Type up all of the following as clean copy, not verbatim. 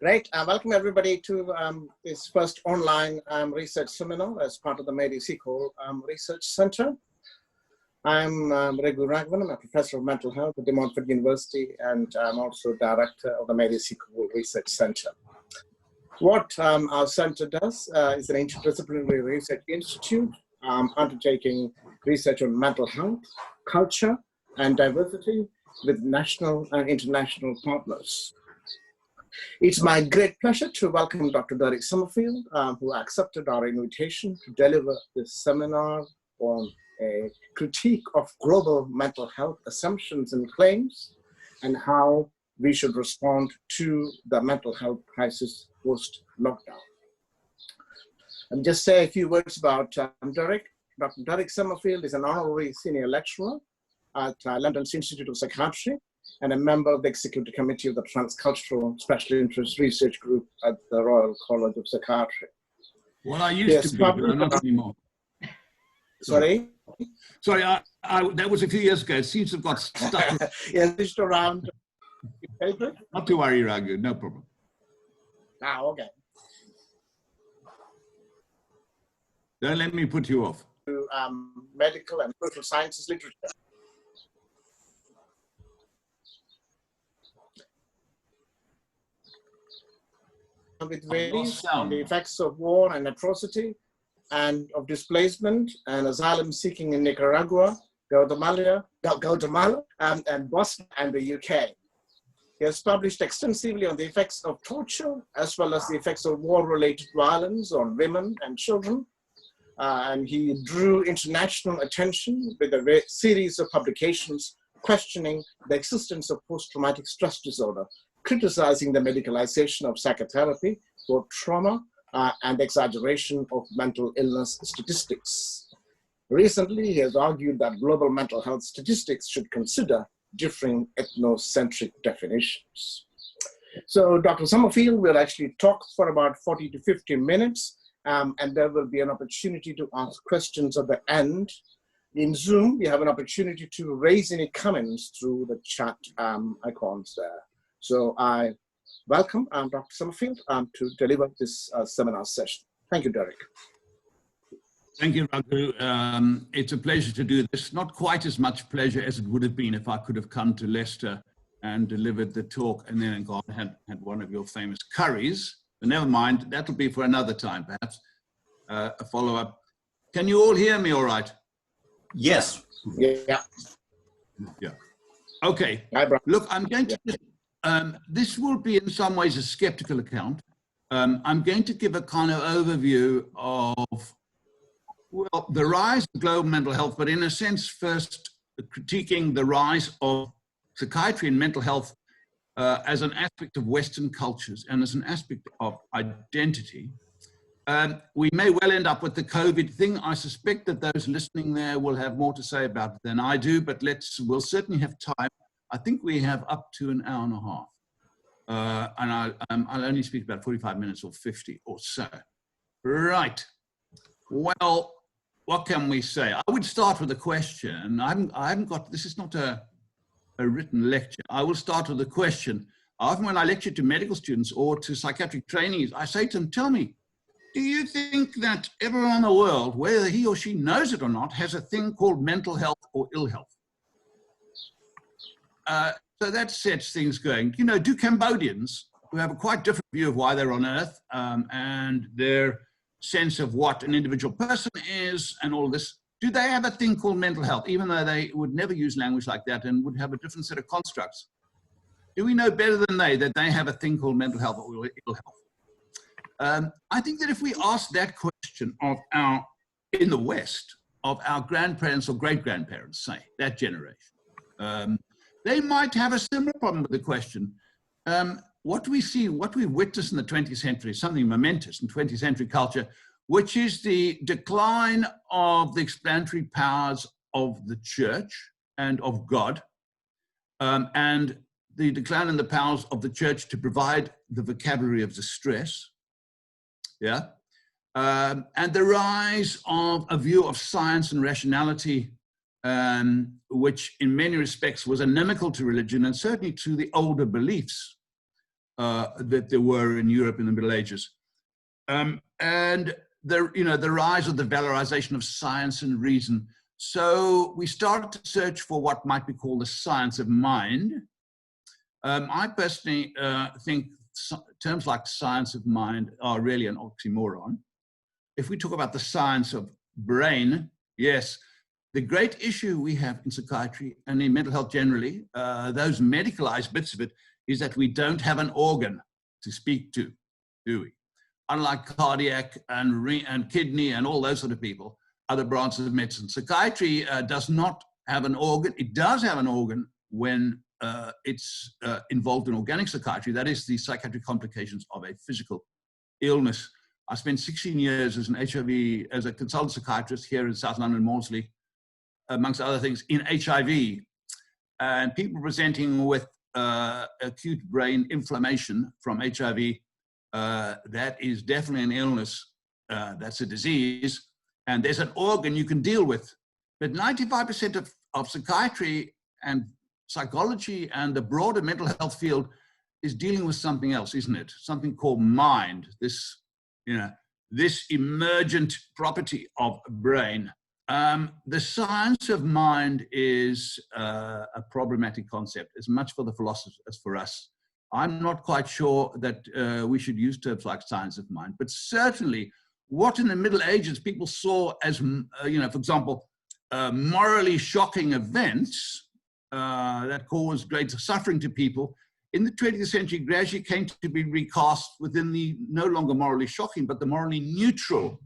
Great. Welcome everybody to this first online research seminar as part of the Mary Seacole Research Center. I'm Raghu Raghavan. I'm a professor of mental health at the Montfort University, and I'm also director of the Mary Seacole Research Center. What our center does is an interdisciplinary research institute undertaking research on mental health, culture, and diversity with national and international partners. It's my great pleasure to welcome Dr. Derek Summerfield, who accepted our invitation to deliver this seminar on a critique of global mental health assumptions and claims and how we should respond to the mental health crisis post-lockdown. I'll just say a few words about Derek. Dr. Derek Summerfield is an honorary senior lecturer at London's Institute of Psychiatry and a member of the Executive Committee of the Transcultural Special Interest Research Group at the Royal College of Psychiatry. Well, I used to be, but not anymore. Sorry? Sorry, that was a few years ago. It seems to have got stuck. Yes, just around. Not to worry, Raghu, no problem. Okay. Don't let me put you off. To medical and social sciences literature. With varies on the effects of war and atrocity and of displacement and asylum seeking in Nicaragua, Guatemala, and Bosnia and the UK. He has published extensively on the effects of torture as well as the effects of war-related violence on women and children. And he drew international attention with a series of publications questioning the existence of post-traumatic stress disorder, criticizing the medicalization of psychotherapy for trauma and exaggeration of mental illness statistics. Recently, he has argued that global mental health statistics should consider differing ethnocentric definitions. So Dr. Summerfield will actually talk for about 40 to 50 minutes, and there will be an opportunity to ask questions at the end. In Zoom, you have an opportunity to raise any comments through the chat icons there. So I welcome Dr. Summerfield to deliver this seminar session. Thank you, Derek. Thank you, Raghu. It's a pleasure to do this. Not quite as much pleasure as it would have been if I could have come to Leicester and delivered the talk and then gone and had one of your famous curries. But never mind, that'll be for another time, perhaps, a follow-up. Can you all hear me all right? Yes. Yeah. Yeah. Okay. Hi, Brian. Look, I'm going to... this will be in some ways a skeptical account. I'm going to give a kind of overview of, well, the rise of global mental health, but in a sense, first critiquing the rise of psychiatry and mental health as an aspect of Western cultures and as an aspect of identity. We may well end up with the COVID thing. I suspect that those listening there will have more to say about it than I do, but we'll certainly have time. I think we have up to an hour and a half. And I'll only speak about 45 minutes or 50 or so. Right. Well, what can we say? I would start with a question. I haven't got, this is not a written lecture. I will start with a question. Often when I lecture to medical students or to psychiatric trainees, I say to them, tell me, do you think that everyone in the world, whether he or she knows it or not, has a thing called mental health or ill health? So that sets things going. You know, do Cambodians, who have a quite different view of why they're on Earth and their sense of what an individual person is and all this, do they have a thing called mental health, even though they would never use language like that and would have a different set of constructs? Do we know better than that they have a thing called mental health or ill health? I think that if we ask that question of in the West, of our grandparents or great-grandparents, say, that generation, they might have a similar problem with the question. What do we see, what we witness in the 20th century, something momentous in 20th century culture, which is the decline of the explanatory powers of the church and of God, and the decline in the powers of the church to provide the vocabulary of distress, yeah, and the rise of a view of science and rationality, which in many respects was inimical to religion and certainly to the older beliefs that there were in Europe in the Middle Ages. And the rise of the valorization of science and reason. So we started to search for what might be called the science of mind. I personally think terms like science of mind are really an oxymoron. If we talk about the science of brain, yes, the great issue we have in psychiatry and in mental health generally, those medicalized bits of it, is that we don't have an organ to speak to, do we? Unlike cardiac and kidney and all those sort of people, other branches of medicine. Psychiatry does not have an organ. It does have an organ when it's involved in organic psychiatry. That is the psychiatric complications of a physical illness. I spent 16 years as an HIV, as a consultant psychiatrist here in South London, Maudsley, amongst other things, in HIV. And people presenting with acute brain inflammation from HIV, that is definitely an illness. That's a disease. And there's an organ you can deal with. But 95% of psychiatry and psychology and the broader mental health field is dealing with something else, isn't it? Something called mind, this emergent property of brain. The science of mind is a problematic concept, as much for the philosophers as for us. I'm not quite sure that we should use terms like science of mind, but certainly what in the Middle Ages people saw as, for example, morally shocking events that caused great suffering to people, in the 20th century gradually came to be recast within the no longer morally shocking, but the morally neutral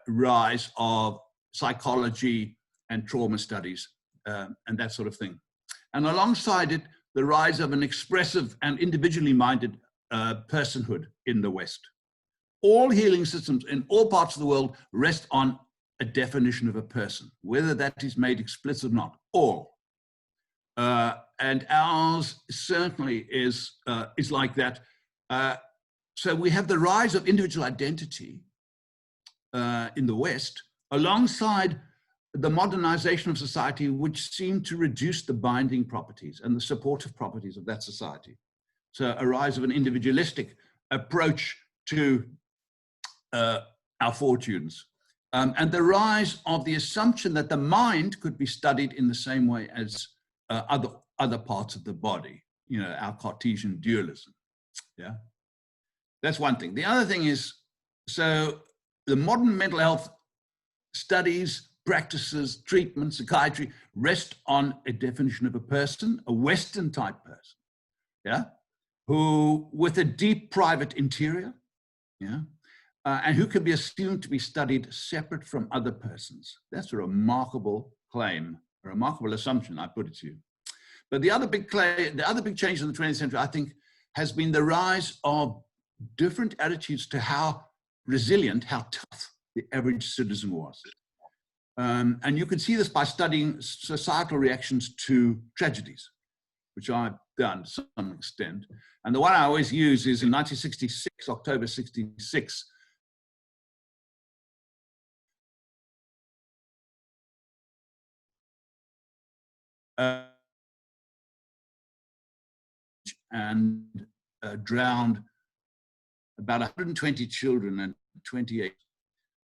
rise of psychology and trauma studies and that sort of thing. And alongside it, the rise of an expressive and individually minded personhood in the West. All healing systems in all parts of the world rest on a definition of a person, whether that is made explicit or not, all. And ours certainly is like that. So we have the rise of individual identity in the West, alongside the modernization of society, which seemed to reduce the binding properties and the supportive properties of that society. So a rise of an individualistic approach to our fortunes. And the rise of the assumption that the mind could be studied in the same way as other parts of the body, our Cartesian dualism. Yeah, that's one thing. The other thing is, so the modern mental health studies, practices, treatment, psychiatry rest on a definition of a person, a Western type person, yeah, who with a deep private interior, yeah, and who can be assumed to be studied separate from other persons. That's a remarkable claim, a remarkable assumption, I put it to you. But the other big change in the 20th century, I think, has been the rise of different attitudes to how resilient, how tough the average citizen was. And you can see this by studying societal reactions to tragedies, which I've done to some extent. And the one I always use is in 1966, October 66, and drowned about 120 children and 28.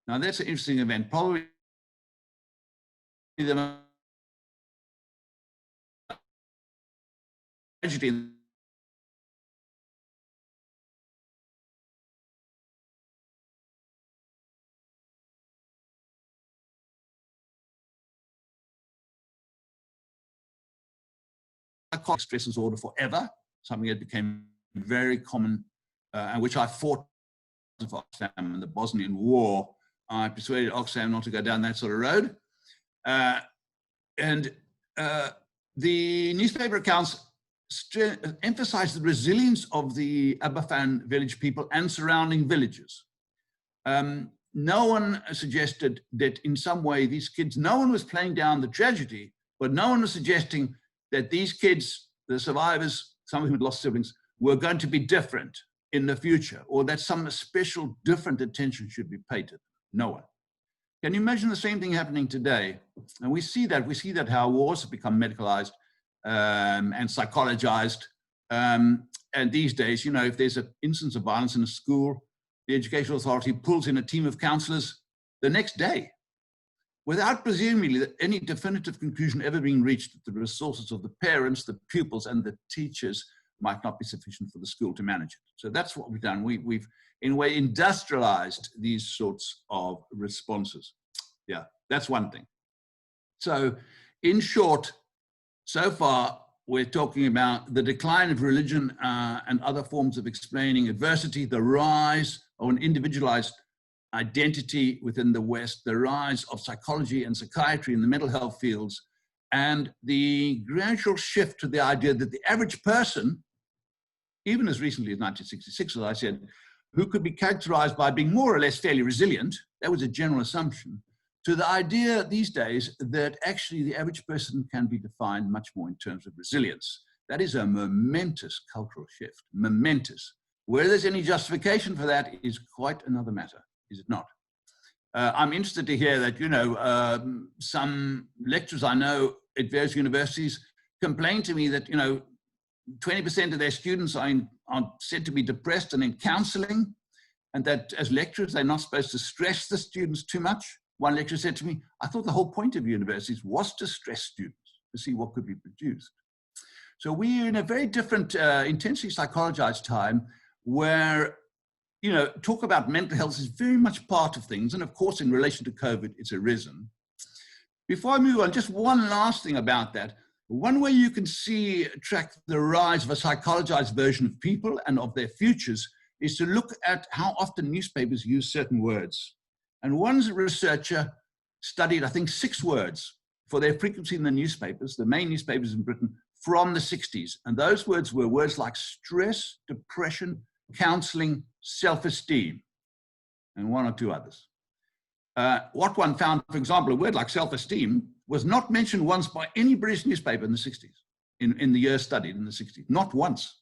Now that's an interesting event. Probably the tragedy stress disorder forever, something that became very common and which I fought for Oxfam in the Bosnian War. I persuaded Oxfam not to go down that sort of road. And the newspaper accounts emphasized the resilience of the Abafan village people and surrounding villages. No one suggested that in some way these kids, no one was playing down the tragedy, but no one was suggesting that these kids, the survivors, some of whom had lost siblings, were going to be different in the future, or that some special different attention should be paid to them. No one. Can you imagine the same thing happening today? And we see that how wars have become medicalized and psychologized. And these days, you know, if there's an instance of violence in a school, the educational authority pulls in a team of counselors the next day, without presumably any definitive conclusion ever being reached that the resources of the parents, the pupils, and the teachers might not be sufficient for the school to manage it. So that's what we've done. We've in a way, industrialized these sorts of responses. Yeah, that's one thing. So in short, so far, we're talking about the decline of religion and other forms of explaining adversity, the rise of an individualized identity within the West, the rise of psychology and psychiatry in the mental health fields, and the gradual shift to the idea that the average person, even as recently as 1966, as I said, who could be characterized by being more or less fairly resilient, that was a general assumption, to the idea these days that actually the average person can be defined much more in terms of resilience. That is a momentous cultural shift, momentous. Whether there's any justification for that is quite another matter, is it not? I'm interested to hear that, you know, some lecturers I know at various universities complain to me that, you know, 20% of their students are said to be depressed and in counseling, and that as lecturers, they're not supposed to stress the students too much. One lecturer said to me, I thought the whole point of universities was to stress students, to see what could be produced. So we're in a very different, intensely psychologized time where, you know, talk about mental health is very much part of things. And of course, in relation to COVID, it's arisen. Before I move on, just one last thing about that. One way you can track the rise of a psychologized version of people and of their futures is to look at how often newspapers use certain words. And one researcher studied, I think, 6 words for their frequency in the newspapers, the main newspapers in Britain, from the 60s. And those words were words like stress, depression, counseling, self-esteem, and 1 or 2 others. What one found, for example, a word like self-esteem was not mentioned once by any British newspaper in the 60s, in the year studied in the 60s, not once.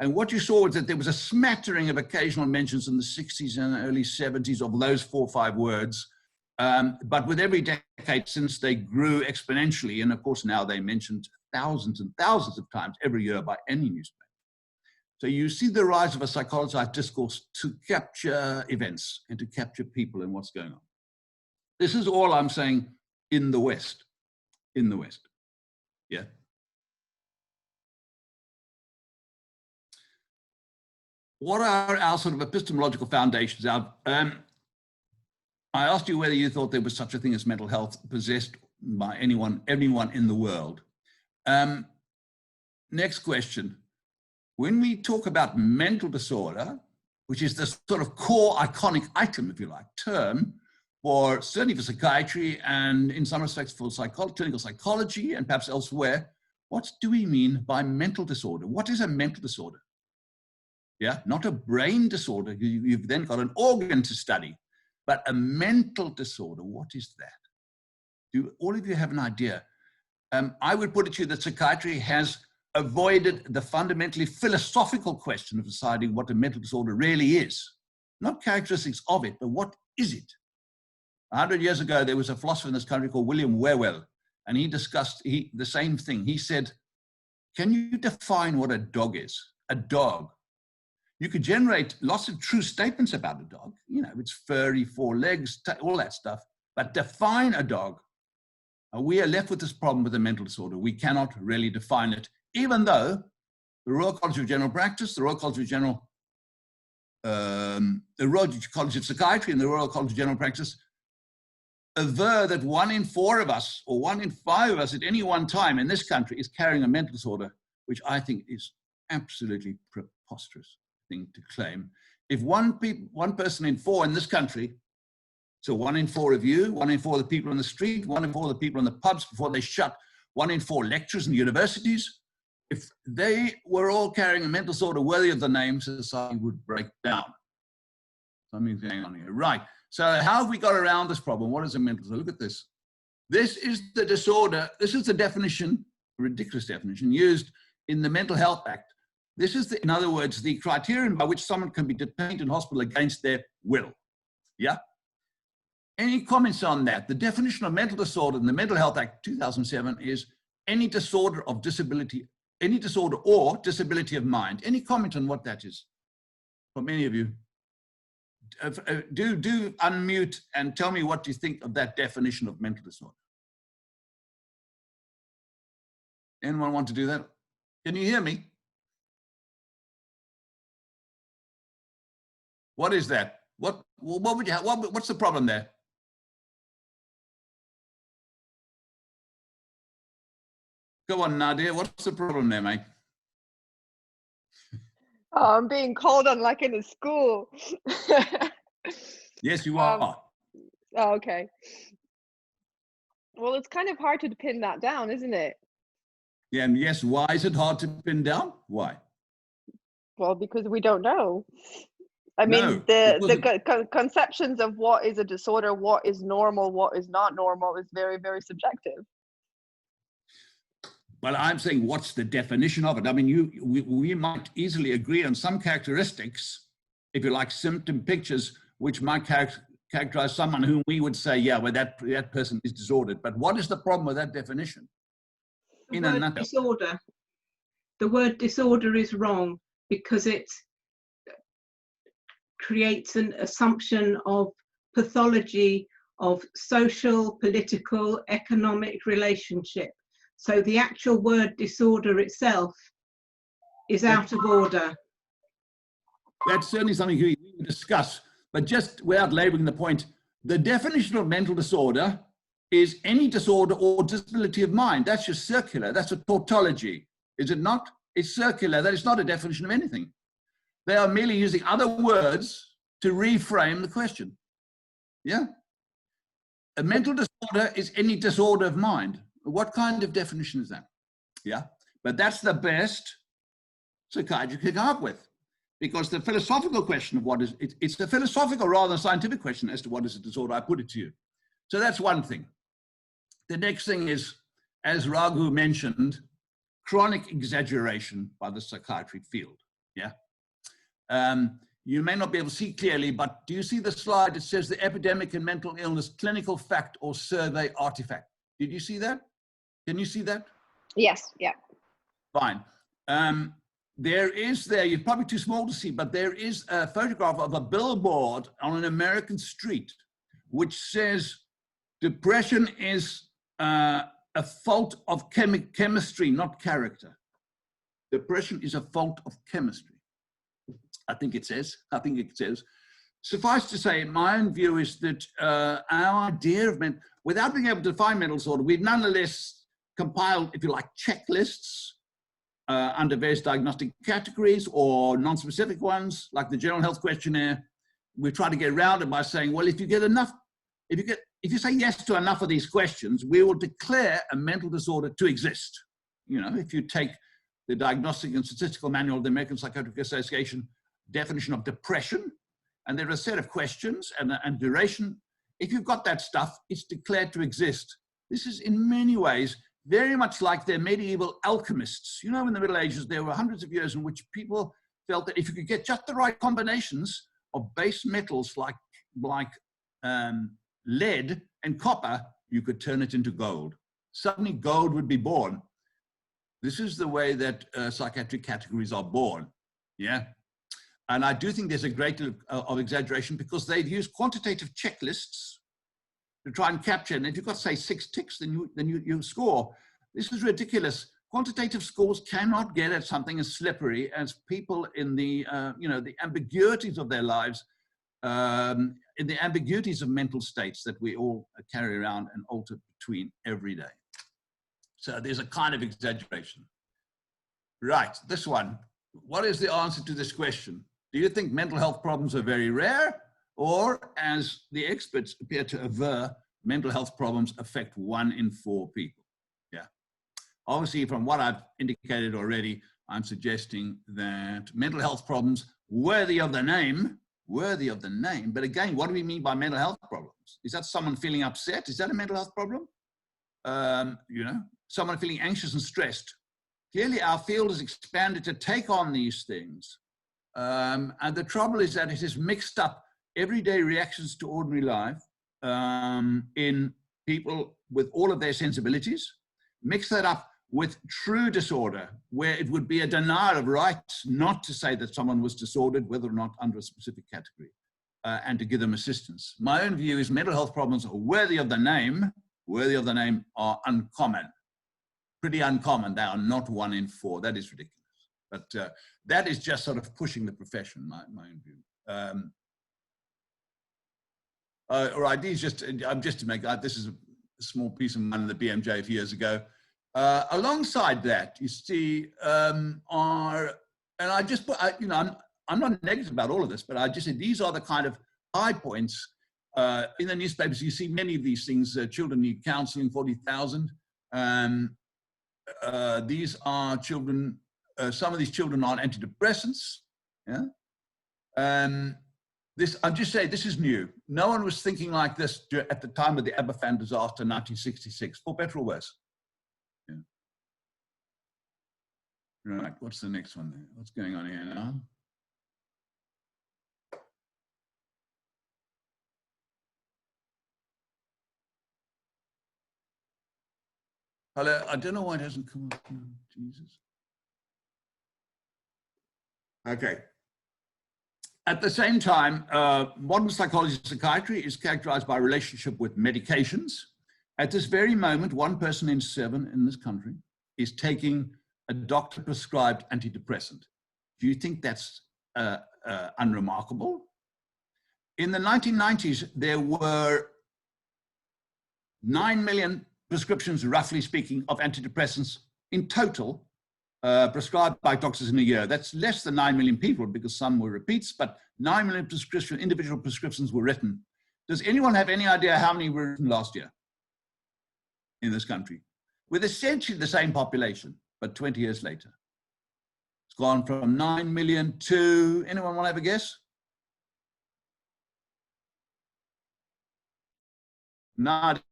And what you saw was that there was a smattering of occasional mentions in the 60s and early 70s of those 4 or 5 words. But with every decade since, they grew exponentially. And of course, now they mentioned thousands and thousands of times every year by any newspaper. So you see the rise of a psychologized discourse to capture events and to capture people and what's going on. This is all I'm saying in the West, yeah. What are our sort of epistemological foundations? I asked you whether you thought there was such a thing as mental health possessed by anyone in the world. Next question. When we talk about mental disorder, which is the sort of core iconic item, if you like, term, for certainly for psychiatry and in some respects for clinical psychology and perhaps elsewhere, what do we mean by mental disorder? What is a mental disorder? Yeah, not a brain disorder. You've then got an organ to study, but a mental disorder. What is that? Do all of you have an idea? I would put it to you that psychiatry has avoided the fundamentally philosophical question of deciding what a mental disorder really is. Not characteristics of it, but what is it? 100 years ago, there was a philosopher in this country called William Whewell, and he discussed the same thing. He said, can you define what a dog is? A dog. You could generate lots of true statements about a dog. You know, it's furry, 4 legs, all that stuff. But define a dog. We are left with this problem with a mental disorder. We cannot really define it, even though the Royal College of General Practice, the Royal College of Psychiatry and the Royal College of General Practice aver that 1 in 4 of us or 1 in 5 of us at any one time in this country is carrying a mental disorder, which I think is absolutely preposterous thing to claim. If one person in 4 in this country, so 1 in 4 of you, 1 in 4 of the people on the street, 1 in 4 of the people in the pubs before they shut, 1 in 4 lecturers in universities, if they were all carrying a mental disorder worthy of the name, society would break down. Something's going on here. Right. So how have we got around this problem? What is a mental disorder? Look at this. This is the disorder. This is the definition, ridiculous definition, used in the Mental Health Act. This is, in other words, the criterion by which someone can be detained in hospital against their will. Yeah? Any comments on that? The definition of mental disorder in the Mental Health Act 2007 is any disorder of disability, any disorder or disability of mind. Any comment on what that is from any of you? Do unmute and tell me what you think of that definition of mental disorder. Anyone want to do that? Can you hear me? What is that? What would you have? What's the problem there? Go on, Nadia. What's the problem there, mate? Oh, I'm being called on like in a school. Yes, you are. Oh, okay. Well, it's kind of hard to pin that down, isn't it? Yeah, and yes, why is it hard to pin down? Why? Well, because we don't know. I mean, the conceptions of what is a disorder, what is normal, what is not normal is very, very subjective. Well, I'm saying, what's the definition of it? I mean, we might easily agree on some characteristics, if you like, symptom pictures, which might characterize someone whom we would say, yeah, well, that person is disordered. But what is the problem with that definition? In a nutshell. Disorder. The word disorder is wrong because it creates an assumption of pathology of social, political, economic relationship. So the actual word disorder itself is out of order. That's certainly something we discuss, but just without labeling the point, the definition of mental disorder is any disorder or disability of mind. That's just circular. That's a tautology, is it not? It's circular. That is not a definition of anything. They are merely using other words to reframe the question. Yeah? A mental disorder is any disorder of mind. What kind of definition is that? Yeah, but that's the best psychiatry can come up with, because the philosophical question of what is, it's a philosophical rather than scientific question as to what is a disorder. I put it to you. So that's one thing. The next thing is, as Raghu mentioned, chronic exaggeration by the psychiatry field. Yeah. You may not be able to see clearly, but do you see the slide? It says the epidemic in mental illness, clinical fact or survey artifact. Did you see that? Can you see that? Yes, yeah. Fine. There is you're probably too small to see, but there is a photograph of a billboard on an American street, which says depression is a fault of chemistry, not character. Depression is a fault of chemistry. I think it says. Suffice to say, my own view is that our idea of without being able to define mental disorder, we've nonetheless compiled, if you like, checklists under various diagnostic categories or non-specific ones, like the General Health Questionnaire. We try to get around it by saying, well, if you say yes to enough of these questions, we will declare a mental disorder to exist. You know, if you take the Diagnostic and Statistical Manual of the American Psychiatric Association definition of depression, and there are a set of questions and duration. If you've got that stuff, it's declared to exist. This is in many ways very much like the medieval alchemists. You know, in the Middle Ages, there were hundreds of years in which people felt that if you could get just the right combinations of base metals like lead and copper, you could turn it into gold. Suddenly gold would be born. This is the way that psychiatric categories are born. Yeah. And I do think there's a great deal of exaggeration because they've used quantitative checklists to try and capture. And if you've got, say, 6 ticks, then you score. This is ridiculous. Quantitative scores cannot get at something as slippery as people in the, the ambiguities of their lives, in the ambiguities of mental states that we all carry around and alter between every day. So there's a kind of exaggeration. Right, this one. What is the answer to this question? Do you think mental health problems are very rare, or, as the experts appear to aver, mental health problems affect 1 in 4 people? Yeah. Obviously, from what I've indicated already, I'm suggesting that mental health problems worthy of the name, but again, what do we mean by mental health problems? Is that someone feeling upset? Is that a mental health problem? Someone feeling anxious and stressed. Clearly, our field has expanded to take on these things. And the trouble is that it has mixed up everyday reactions to ordinary life in people with all of their sensibilities, mix that up with true disorder, where it would be a denial of rights not to say that someone was disordered, whether or not under a specific category, and to give them assistance. My own view is mental health problems are worthy of the name, are uncommon, pretty uncommon. They are not 1 in 4. That is ridiculous. But that is just sort of pushing the profession, my own view. All right, these just to make this is a small piece of mine in the BMJ a few years ago. Alongside that, you see, and I just put, you know, I'm not negative about all of this, but I just said these are the kind of high points. In the newspapers, you see many of these things. Children need counseling, 40,000. These are children, some of these children are on antidepressants. Yeah. I'm just saying, this is new. No one was thinking like this at the time of the Aberfan disaster in 1966, for better or worse. Yeah. Right, what's the next one there? What's going on here now? Hello, I don't know why it hasn't come up now. Jesus. Okay. At the same time, modern psychology and psychiatry is characterized by a relationship with medications. At this very moment, 1 person in 7 in this country is taking a doctor-prescribed antidepressant. Do you think that's unremarkable? In the 1990s, there were 9 million prescriptions, roughly speaking, of antidepressants in total, prescribed by doctors in a year. That's less than 9 million people because some were repeats, but 9 million individual prescriptions were written. Does anyone have any idea how many were written last year in this country? With essentially the same population, but 20 years later. It's gone from 9 million to, anyone want to have a guess? Not.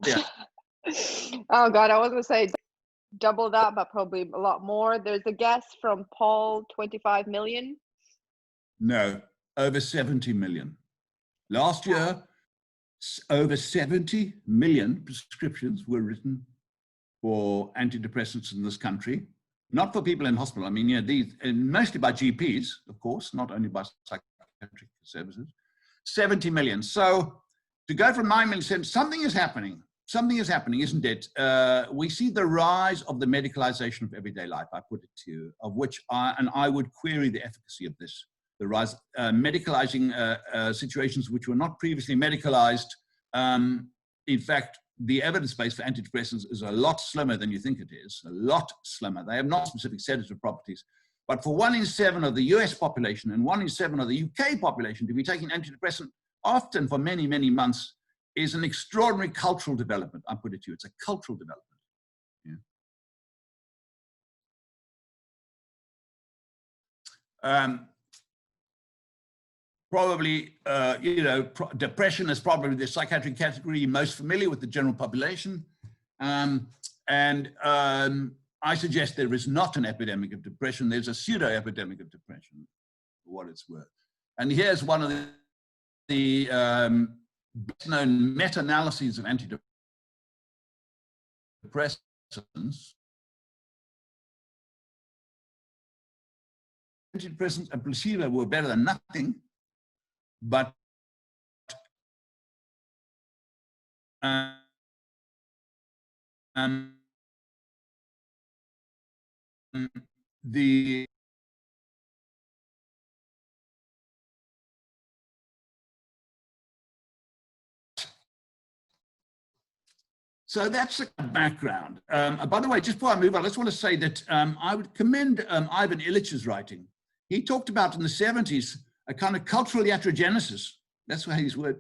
Yeah. Oh God, I was gonna say double that, but probably a lot more. There's a guess from Paul, 25 million. No, over 70 million. Last year, over 70 million prescriptions were written for antidepressants in this country. Not for people in hospital. I mean, yeah, these, and mostly by GPs, of course, not only by psychiatric services. 70 million. So to go from 9 million, something is happening. Something is happening, isn't it? We see the rise of the medicalization of everyday life, I put it to you, of which I would query the efficacy of this. The rise, medicalizing situations which were not previously medicalized. In fact, the evidence base for antidepressants is a lot slimmer than you think it is, a lot slimmer. They have not specific sedative properties. But for 1 in 7 of the US population and 1 in 7 of the UK population to be taking antidepressant often for many, many months is an extraordinary cultural development. I put it to you, it's a cultural development. Yeah. Probably, you know, depression is probably the psychiatric category most familiar with the general population. I suggest there is not an epidemic of depression. There's a pseudo-epidemic of depression, for what it's worth. And here's one of the best-known meta-analyses of antidepressants. Antidepressants and placebo were better than nothing, but so that's the background. By the way, just before I move on, I just want to say that I would commend Ivan Illich's writing. He talked about in the 70s a kind of cultural iatrogenesis. That's why his word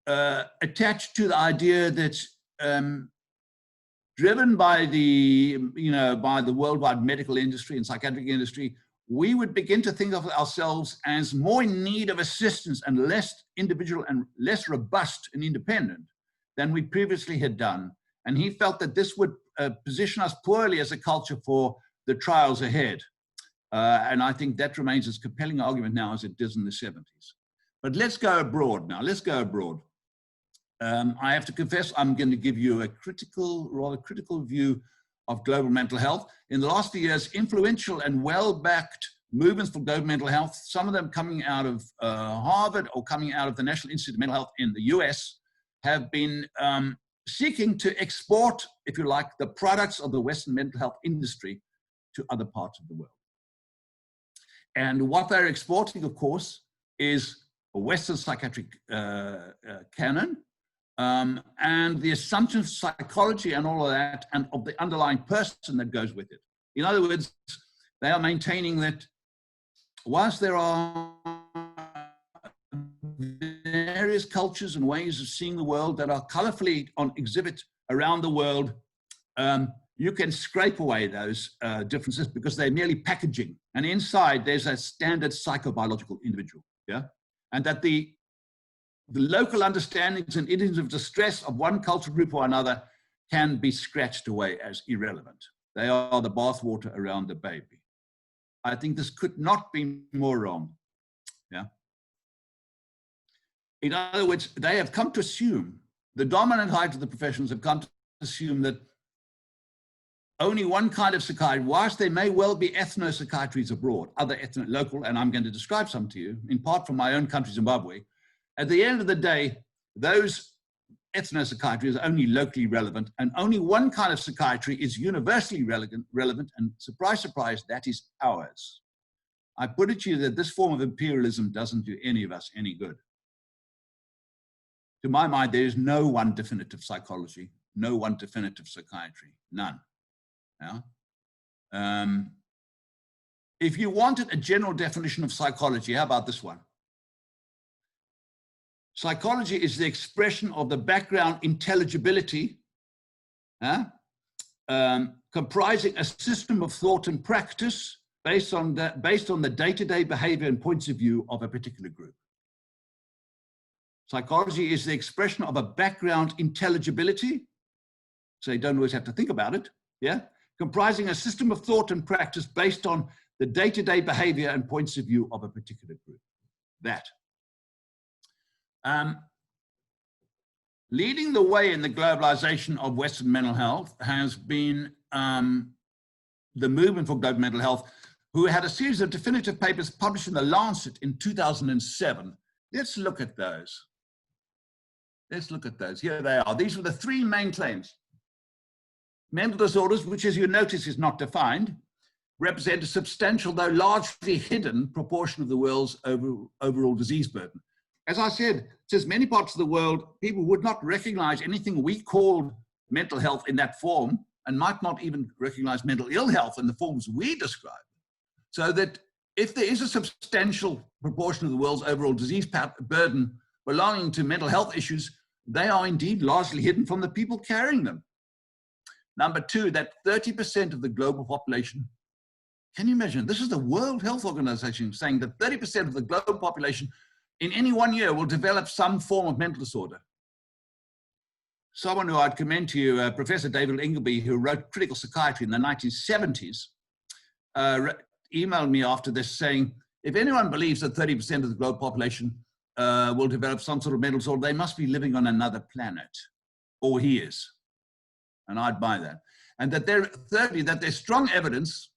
attached to the idea that driven by the, you know, by the worldwide medical industry and psychiatric industry, we would begin to think of ourselves as more in need of assistance and less individual and less robust and independent than we previously had done. And he felt that this would position us poorly as a culture for the trials ahead. And I think that remains as compelling argument now as it did in the 70s. But let's go abroad now. Let's go abroad. I have to confess, I'm going to give you a rather critical view of global mental health. In the last few years, influential and well-backed movements for global mental health, some of them coming out of Harvard or coming out of the National Institute of Mental Health in the US, have been seeking to export, if you like, the products of the Western mental health industry to other parts of the world. And what they're exporting, of course, is a Western psychiatric canon, and the assumption of psychology and all of that, and of the underlying person that goes with it. In other words, they are maintaining that whilst there are various cultures and ways of seeing the world that are colorfully on exhibit around the world, you can scrape away those differences because they're merely packaging. And inside, there's a standard psychobiological individual, yeah? And that the local understandings and idioms of distress of one cultural group or another can be scratched away as irrelevant. They are the bathwater around the baby. I think this could not be more wrong. Yeah. In other words, they have come to assume, the dominant height of the professions have come to assume that only one kind of psychiatry, whilst there may well be ethno-psychiatries abroad, other local, and I'm going to describe some to you, in part from my own country, Zimbabwe. At the end of the day, those ethno-psychiatry are only locally relevant, and only one kind of psychiatry is universally relevant, and surprise, surprise, that is ours. I put it to you that this form of imperialism doesn't do any of us any good. To my mind, there is no one definitive psychology, no one definitive psychiatry, none. Yeah? If you wanted a general definition of psychology, how about this one? Psychology is the expression of the background intelligibility, comprising a system of thought and practice based on the day-to-day behavior and points of view of a particular group. Psychology is the expression of a background intelligibility, so you don't always have to think about it, yeah? Comprising a system of thought and practice based on the day-to-day behavior and points of view of a particular group. That. Leading the way in the globalization of Western mental health has been the movement for global mental health, who had a series of definitive papers published in The Lancet in 2007. Let's look at those. Let's look at those. Here they are. These were the three main claims. Mental disorders, which as you notice is not defined, represent a substantial, though largely hidden, proportion of the world's overall disease burden. As I said, since many parts of the world, people would not recognize anything we called mental health in that form, and might not even recognize mental ill health in the forms we describe. So that if there is a substantial proportion of the world's overall disease burden belonging to mental health issues, they are indeed largely hidden from the people carrying them. Number two, that 30% of the global population, can you imagine? This is the World Health Organization saying that 30% of the global population in any 1 year will develop some form of mental disorder. Someone who I'd commend to you, Professor David Ingleby, who wrote Critical Psychiatry in the 1970s, emailed me after this saying, if anyone believes that 30% of the global population will develop some sort of mental disorder, they must be living on another planet, or he is. And I'd buy that. And that thirdly, that there's strong evidence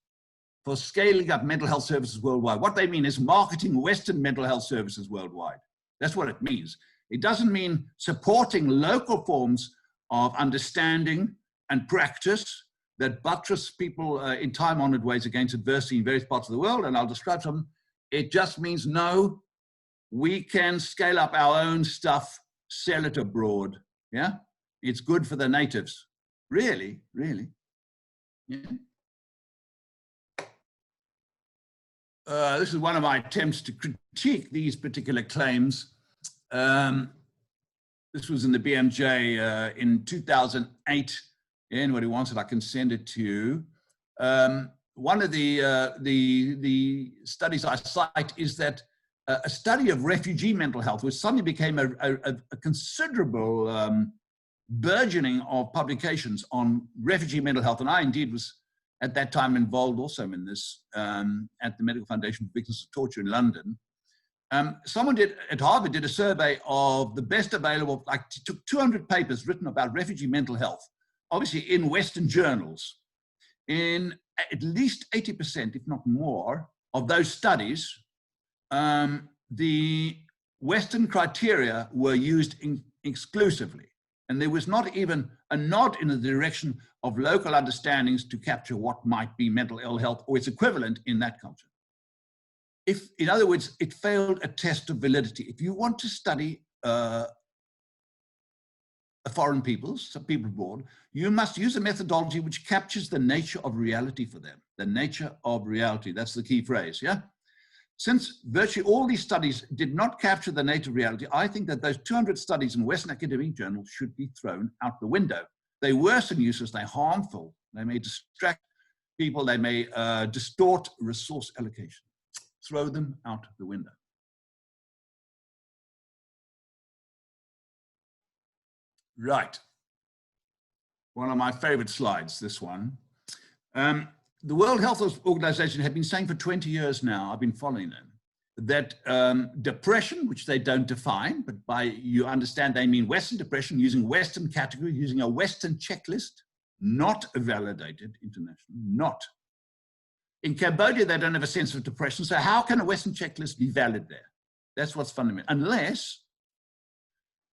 for scaling up mental health services worldwide. What they mean is marketing Western mental health services worldwide. That's what it means. It doesn't mean supporting local forms of understanding and practice that buttress people in time-honored ways against adversity in various parts of the world, and I'll describe some. It just means, no, we can scale up our own stuff, sell it abroad, yeah? It's good for the natives. Really, really. Yeah. This is one of my attempts to critique these particular claims. This was in the BMJ in 2008. Anybody wants it, I can send it to you. One of the studies I cite is that a study of refugee mental health, which suddenly became a considerable burgeoning of publications on refugee mental health, and I indeed was at that time involved also in this at the Medical Foundation for Victims of Torture in London. Someone at Harvard did a survey of the best available, like took 200 papers written about refugee mental health, obviously in Western journals. In at least 80%, if not more, of those studies, the Western criteria were used exclusively. And there was not even a nod in the direction of local understandings to capture what might be mental ill health or its equivalent in that culture. If, in other words, it failed a test of validity. If you want to study foreign peoples, some people abroad, you must use a methodology which captures the nature of reality for them. The nature of reality, that's the key phrase, yeah? Since virtually all these studies did not capture the nature of reality, I think that those 200 studies in Western academic journals should be thrown out the window. They worsen uses, they're harmful, they may distract people, they may distort resource allocation. Throw them out the window. Right. One of my favorite slides, this one. The World Health Organization had been saying for 20 years now, I've been following them, that depression, which they don't define, but by you understand they mean Western depression, using Western category, using a Western checklist, not a validated international, not. In Cambodia, they don't have a sense of depression, so how can a Western checklist be valid there? That's what's fundamental. Unless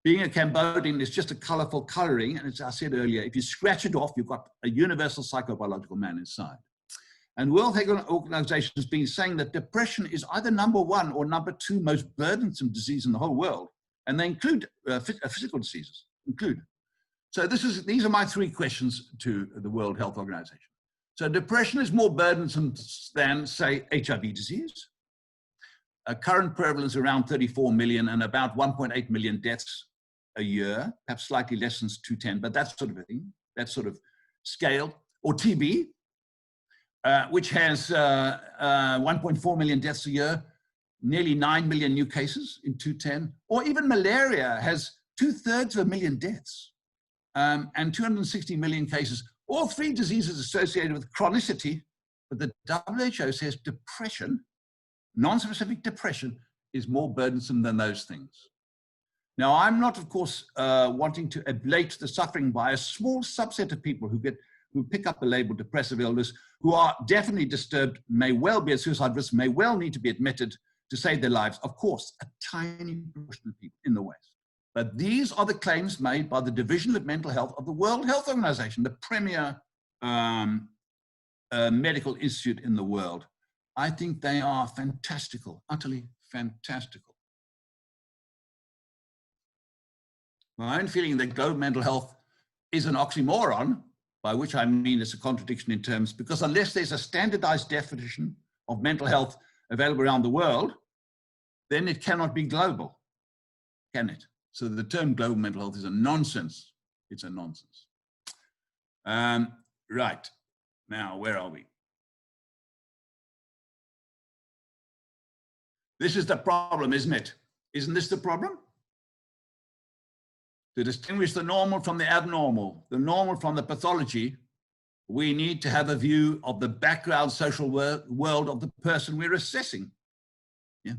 being a Cambodian is just a colorful coloring, and as I said earlier, if you scratch it off, you've got a universal psychobiological man inside. And World Health Organization has been saying that depression is either #1 or #2 most burdensome disease in the whole world. And they include physical diseases, include. So these are my 3 questions to the World Health Organization. So depression is more burdensome than, say, HIV disease. Current prevalence around 34 million and about 1.8 million deaths a year, perhaps slightly less than 210, but that sort of a thing, that sort of scale. Or TB, which has 1.4 million deaths a year, nearly 9 million new cases in 2010. Or even malaria has 2/3 of a million deaths and 260 million cases. All 3 diseases associated with chronicity, but the WHO says depression, non-specific depression, is more burdensome than those things. Now, I'm not, of course, wanting to ablate the suffering by a small subset of people who pick up the label depressive illness, who are definitely disturbed, may well be at suicide risk, may well need to be admitted to save their lives. Of course, a tiny proportion of people in the West. But these are the claims made by the Division of Mental Health of the World Health Organization, the premier medical institute in the world. I think they are fantastical, utterly fantastical. My own feeling that global mental health is an oxymoron, by which I mean it's a contradiction in terms, because unless there's a standardized definition of mental health available around the world, then it cannot be global, can it? So the term global mental health is a nonsense. It's a nonsense. Right, now where are we? This is the problem, isn't it? Isn't this the problem? To distinguish the normal from the abnormal, the normal from the pathology, we need to have a view of the background social world of the person we're assessing. Yeah.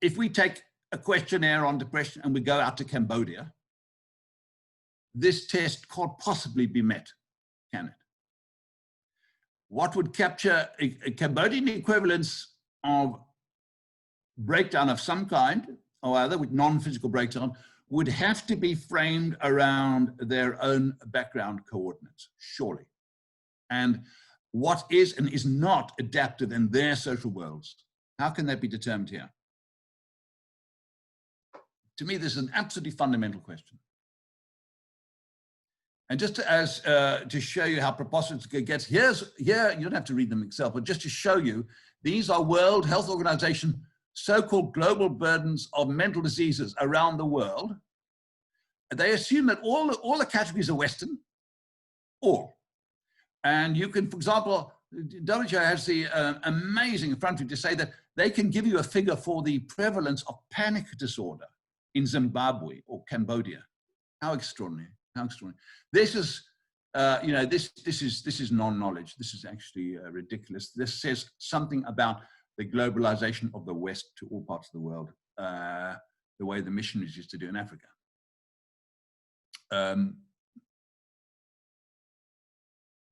If we take a questionnaire on depression and we go out to Cambodia, this test can't possibly be met, can it? What would capture a Cambodian equivalence of breakdown of some kind or other, with non-physical breakdown, would have to be framed around their own background coordinates, surely. And what is and is not adaptive in their social worlds? How can that be determined here? To me, this is an absolutely fundamental question. And just to show you how preposterous it gets, here, you don't have to read them yourself, but just to show you, these are World Health Organization so-called global burdens of mental diseases around the world. They assume that all the categories are Western, all. And you can, for example, WHO has the amazing effrontery to say that they can give you a figure for the prevalence of panic disorder in Zimbabwe or Cambodia. How extraordinary, how extraordinary. This is, this is non-knowledge. This is actually ridiculous. This says something about the globalization of the West to all parts of the world, the way the missionaries used to do in Africa.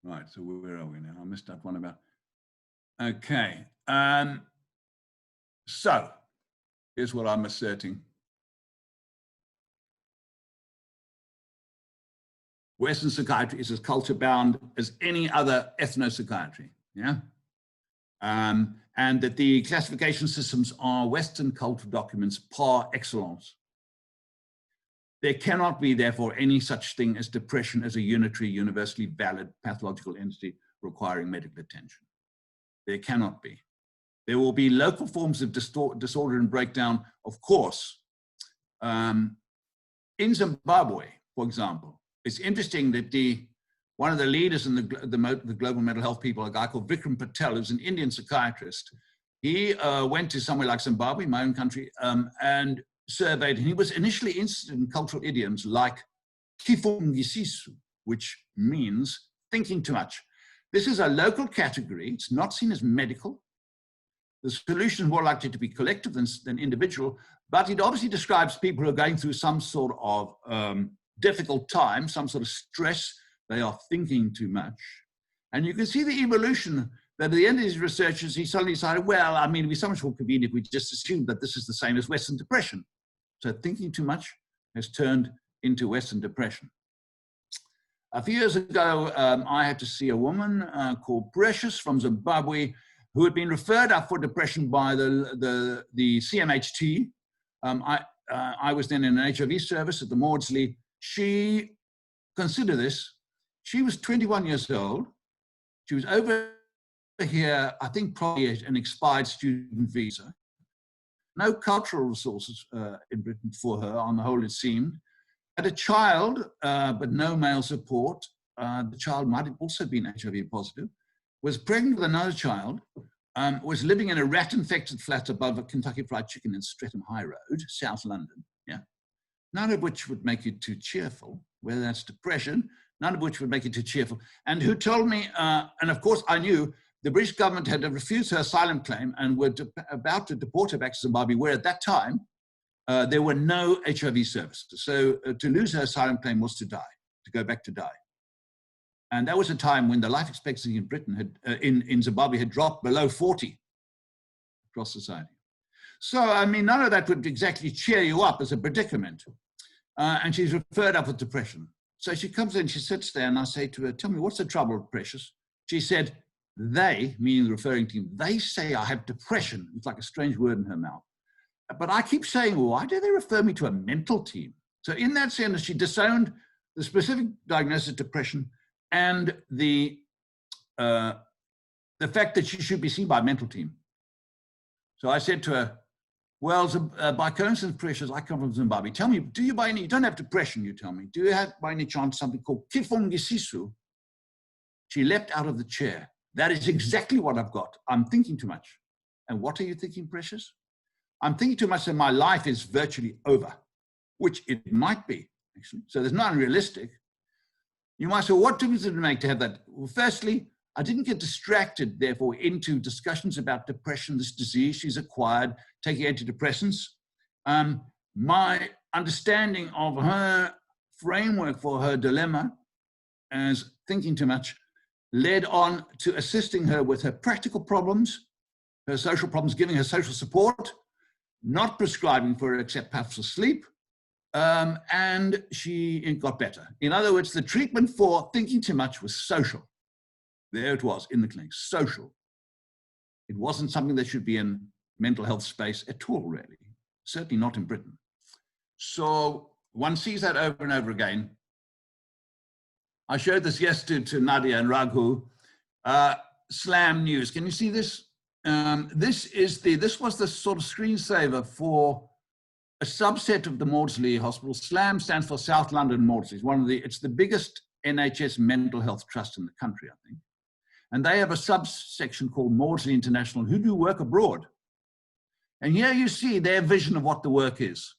Right, so where are we now? I missed that one about. Okay, so here's what I'm asserting. Western psychiatry is as culture-bound as any other ethno-psychiatry, yeah? And that the classification systems are Western cultural documents par excellence. There cannot be, therefore, any such thing as depression as a unitary, universally valid pathological entity requiring medical attention. There cannot be. There will be local forms of disorder and breakdown, of course. In Zimbabwe, for example, it's interesting that one of the leaders in the global mental health people, a guy called Vikram Patel, who's an Indian psychiatrist, he went to somewhere like Zimbabwe, my own country, and surveyed, and he was initially interested in cultural idioms like kifungisisu, which means thinking too much. This is a local category. It's not seen as medical. The solution is more likely to be collective than individual, but it obviously describes people who are going through some sort of difficult time, some sort of stress. They are thinking too much. And you can see the evolution that at the end of his researches, he suddenly decided, well, I mean, it'd be so much more convenient if we just assumed that this is the same as Western depression. So thinking too much has turned into Western depression. A few years ago, I had to see a woman called Precious from Zimbabwe who had been referred up for depression by the CMHT. I was then in an HIV service at the Maudsley. She, consider this, she was 21 years old. She was over here, I think probably an expired student visa. No cultural resources in Britain for her, on the whole it seemed. Had a child, but no male support. The child might have also been HIV positive. Was pregnant with another child. Was living in a rat-infected flat above a Kentucky Fried Chicken in Streatham High Road, South London. Yeah, none of which would make you too cheerful, whether that's depression, none of which would make you too cheerful. And who told me, and of course I knew, the British government had refused her asylum claim and were about to deport her back to Zimbabwe, where at that time, there were no HIV services. So to lose her asylum claim was to die, to go back to die. And that was a time when the life expectancy in Britain in Zimbabwe had dropped below 40 across society. So, I mean, none of that would exactly cheer you up as a predicament. And she's referred up with depression. So she comes in, she sits there, and I say to her, tell me, what's the trouble, Precious? She said, they, meaning the referring team, they say I have depression. It's like a strange word in her mouth. But I keep saying, well, why do they refer me to a mental team? So in that sense, she disowned the specific diagnosis of depression and the fact that she should be seen by a mental team. So I said to her, well, by coincidence, Precious, I come from Zimbabwe. Tell me, do you you don't have depression, you tell me. Do you have by any chance something called kifungisisu? She leapt out of the chair. That is exactly what I've got. I'm thinking too much. And what are you thinking, Precious? I'm thinking too much that my life is virtually over, which it might be, actually. So there's not unrealistic. You might say, what difference did it make to have that? Well, firstly, I didn't get distracted, therefore, into discussions about depression, this disease she's acquired, taking antidepressants. My understanding of her framework for her dilemma as thinking too much led on to assisting her with her practical problems, her social problems, giving her social support, not prescribing for her except perhaps for sleep, and she got better. In other words, the treatment for thinking too much was social. There it was in the clinic, social. It wasn't something that should be in mental health space at all, really. Certainly not in Britain. So one sees that over and over again. I showed this yesterday to Nadia and Raghu. Slam News. Can you see this? This was the sort of screensaver for a subset of the Maudsley Hospital. SLAM stands for South London Maudsley. It's the biggest NHS mental health trust in the country, I think. And they have a subsection called Maudsley International who do work abroad. And here you see their vision of what the work is.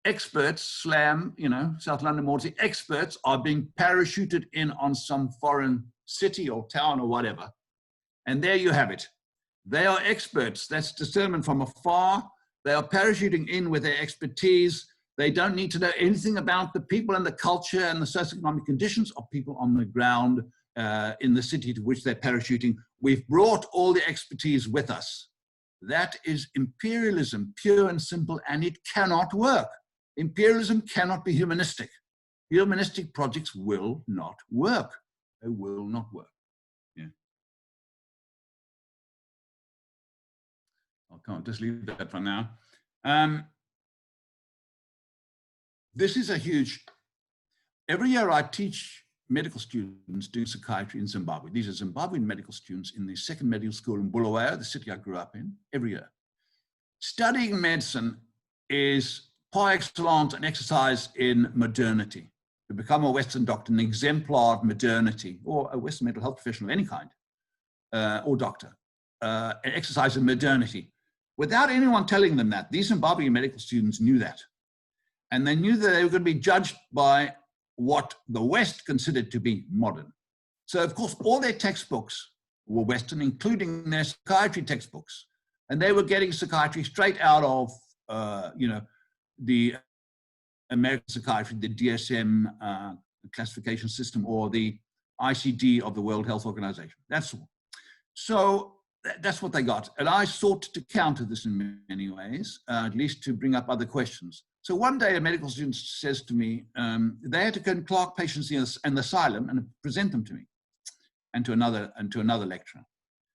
Experts, SLAM, South London Maudsley, experts are being parachuted in on some foreign city or town or whatever. And there you have it. They are experts. That's determined from afar. They are parachuting in with their expertise. They don't need to know anything about the people and the culture and the socioeconomic conditions of people on the ground in the city to which they're parachuting. We've brought all the expertise with us. That is imperialism, pure and simple, and it cannot work. Imperialism cannot be humanistic. Humanistic projects will not work. They will not work. Yeah. I can't just leave that for now. This is a huge, every year I teach medical students doing psychiatry in Zimbabwe. These are Zimbabwean medical students in the second medical school in Bulawayo, the city I grew up in, every year. Studying medicine is par excellence an exercise in modernity. To become a Western doctor, an exemplar of modernity, or a Western mental health professional of any kind, or doctor, an exercise in modernity. Without anyone telling them that, these Zimbabwean medical students knew that. And they knew that they were going to be judged by what the West considered to be modern. So, of course, all their textbooks were Western, including their psychiatry textbooks. And they were getting psychiatry straight out of, the American psychiatry, the DSM classification system, or the ICD of the World Health Organization. That's all. So that's what they got. And I sought to counter this in many ways, at least to bring up other questions. So one day a medical student says to me, they had to go and clerk patients in the asylum and present them to me and to another lecturer.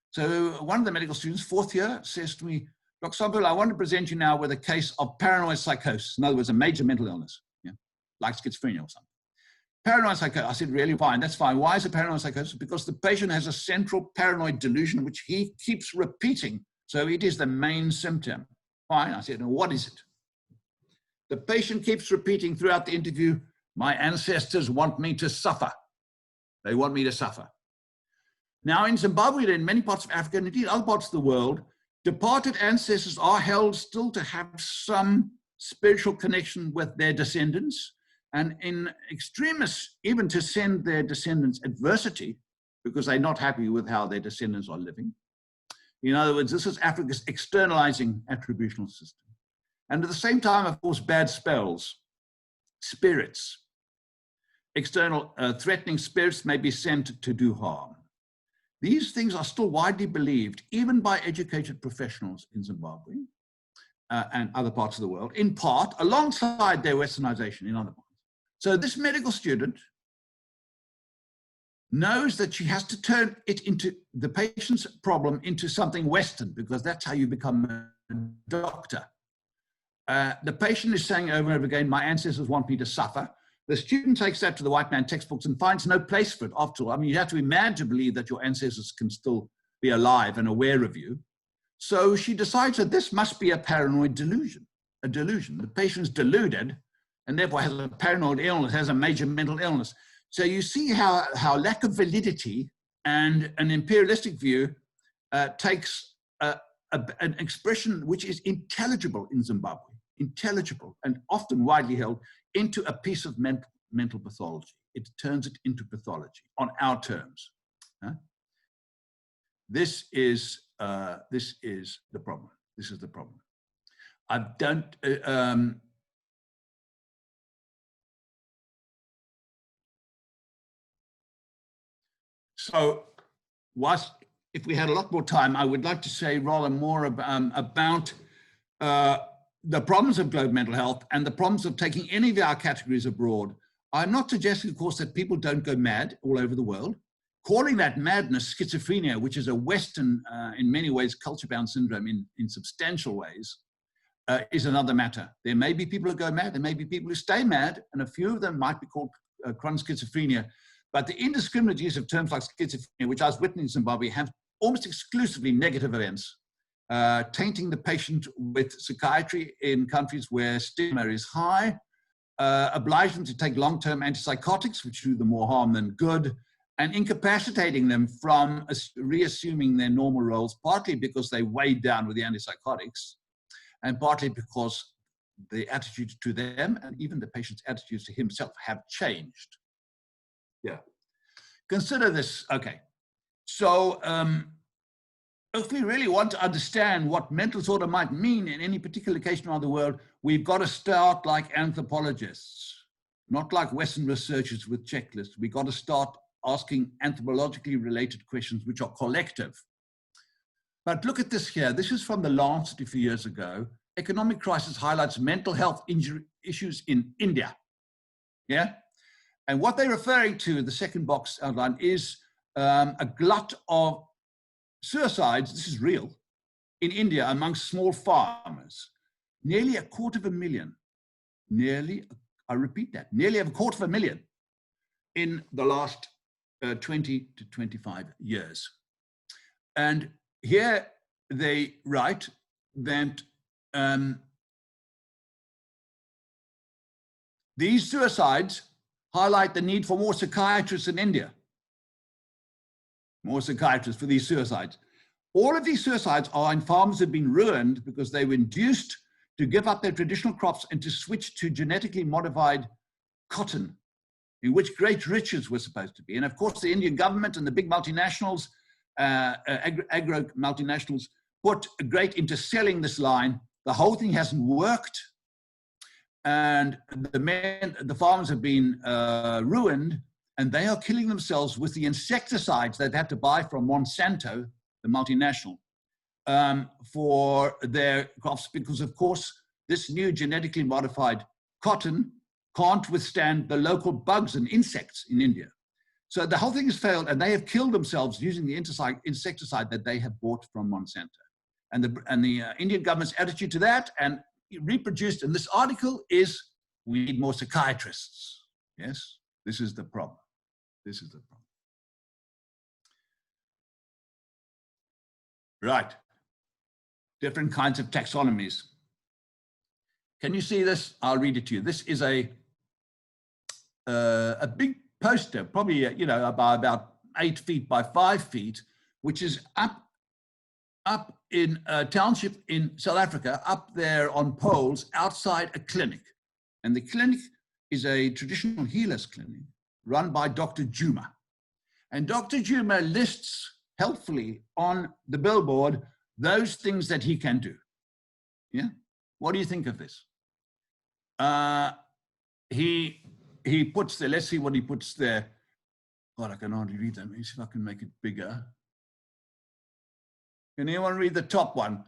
So one of the medical students, fourth year, says to me, Dr. Summerfield, I want to present you now with a case of paranoid psychosis. In other words, a major mental illness, yeah, like schizophrenia or something. Paranoid psychosis. I said, really fine, that's fine. Why is it paranoid psychosis? Because the patient has a central paranoid delusion which he keeps repeating. So it is the main symptom. Fine. I said, and what is it? The patient keeps repeating throughout the interview, my ancestors want me to suffer. They want me to suffer. Now in Zimbabwe and in many parts of Africa, and indeed other parts of the world, departed ancestors are held still to have some spiritual connection with their descendants, and in extremis, even to send their descendants adversity because they're not happy with how their descendants are living. In other words, this is Africa's externalizing attributional system. And at the same time, of course, bad spells, spirits, external threatening spirits may be sent to do harm. These things are still widely believed, even by educated professionals in Zimbabwe and other parts of the world, in part alongside their Westernization in other parts. So this medical student knows that she has to turn it into the patient's problem into something Western, because that's how you become a doctor. The patient is saying over and over again, my ancestors want me to suffer. The student takes that to the white man textbooks and finds no place for it after all. I mean, you have to be mad to believe that your ancestors can still be alive and aware of you. So she decides that this must be a paranoid delusion, a delusion. The patient's deluded and therefore has a paranoid illness, has a major mental illness. So you see how lack of validity and an imperialistic view takes an expression which is intelligible in Zimbabwe, intelligible and often widely held, into a piece of mental pathology. It turns it into pathology on our terms. This is the problem. This is the problem. I don't. So, if we had a lot more time, I would like to say rather more about the problems of global mental health and the problems of taking any of our categories abroad. I'm not suggesting, of course, that people don't go mad all over the world. Calling that madness schizophrenia, which is a Western, in many ways, culture-bound syndrome in substantial ways, is another matter. There may be people who go mad, there may be people who stay mad, and a few of them might be called chronic schizophrenia. But the indiscriminate use of terms like schizophrenia, which I was witnessing in Zimbabwe, have almost exclusively negative events, tainting the patient with psychiatry in countries where stigma is high, oblige them to take long-term antipsychotics, which do them more harm than good, and incapacitating them from reassuming their normal roles, partly because they weighed down with the antipsychotics, and partly because the attitude to them and even the patient's attitudes to himself have changed. Yeah. Consider this, okay. So if we really want to understand what mental disorder might mean in any particular location around the world, we've got to start like anthropologists, not like Western researchers with checklists. We've got to start asking anthropologically related questions, which are collective. But look at this here. This is from The Lancet a few years ago. Economic crisis highlights mental health issues in India. Yeah? And what they're referring to, the second box outline, is a glut of suicides, this is real, in India amongst small farmers. Nearly 250,000, I repeat that, nearly 250,000 in the last 20 to 25 years. And here they write that these suicides highlight the need for more psychiatrists in India. More psychiatrists for these suicides. All of these suicides are in farms that have been ruined because they were induced to give up their traditional crops and to switch to genetically modified cotton, in which great riches were supposed to be. And of course, the Indian government and the big multinationals, agro multinationals, put great into selling this line. The whole thing hasn't worked. And the farmers have been ruined, and they are killing themselves with the insecticides they've had to buy from Monsanto, the multinational, for their crops, because of course, this new genetically modified cotton can't withstand the local bugs and insects in India. So the whole thing has failed, and they have killed themselves using the insecticide that they have bought from Monsanto. And the Indian government's attitude to that, and reproduced in this article, is we need more psychiatrists. Yes, this is the problem. This is the problem. Right. Different kinds of taxonomies. Can you see this? I'll read it to you. This is a big poster, probably about 8 feet by 5 feet, which is up in a township in South Africa, up there on poles outside a clinic. And the clinic is a traditional healers clinic run by Dr. Juma. And Dr. Juma lists helpfully on the billboard those things that he can do. Yeah? What do you think of this? He puts there, let's see what he puts there. God, I can hardly read that. Let me see if I can make it bigger. Can anyone read the top one?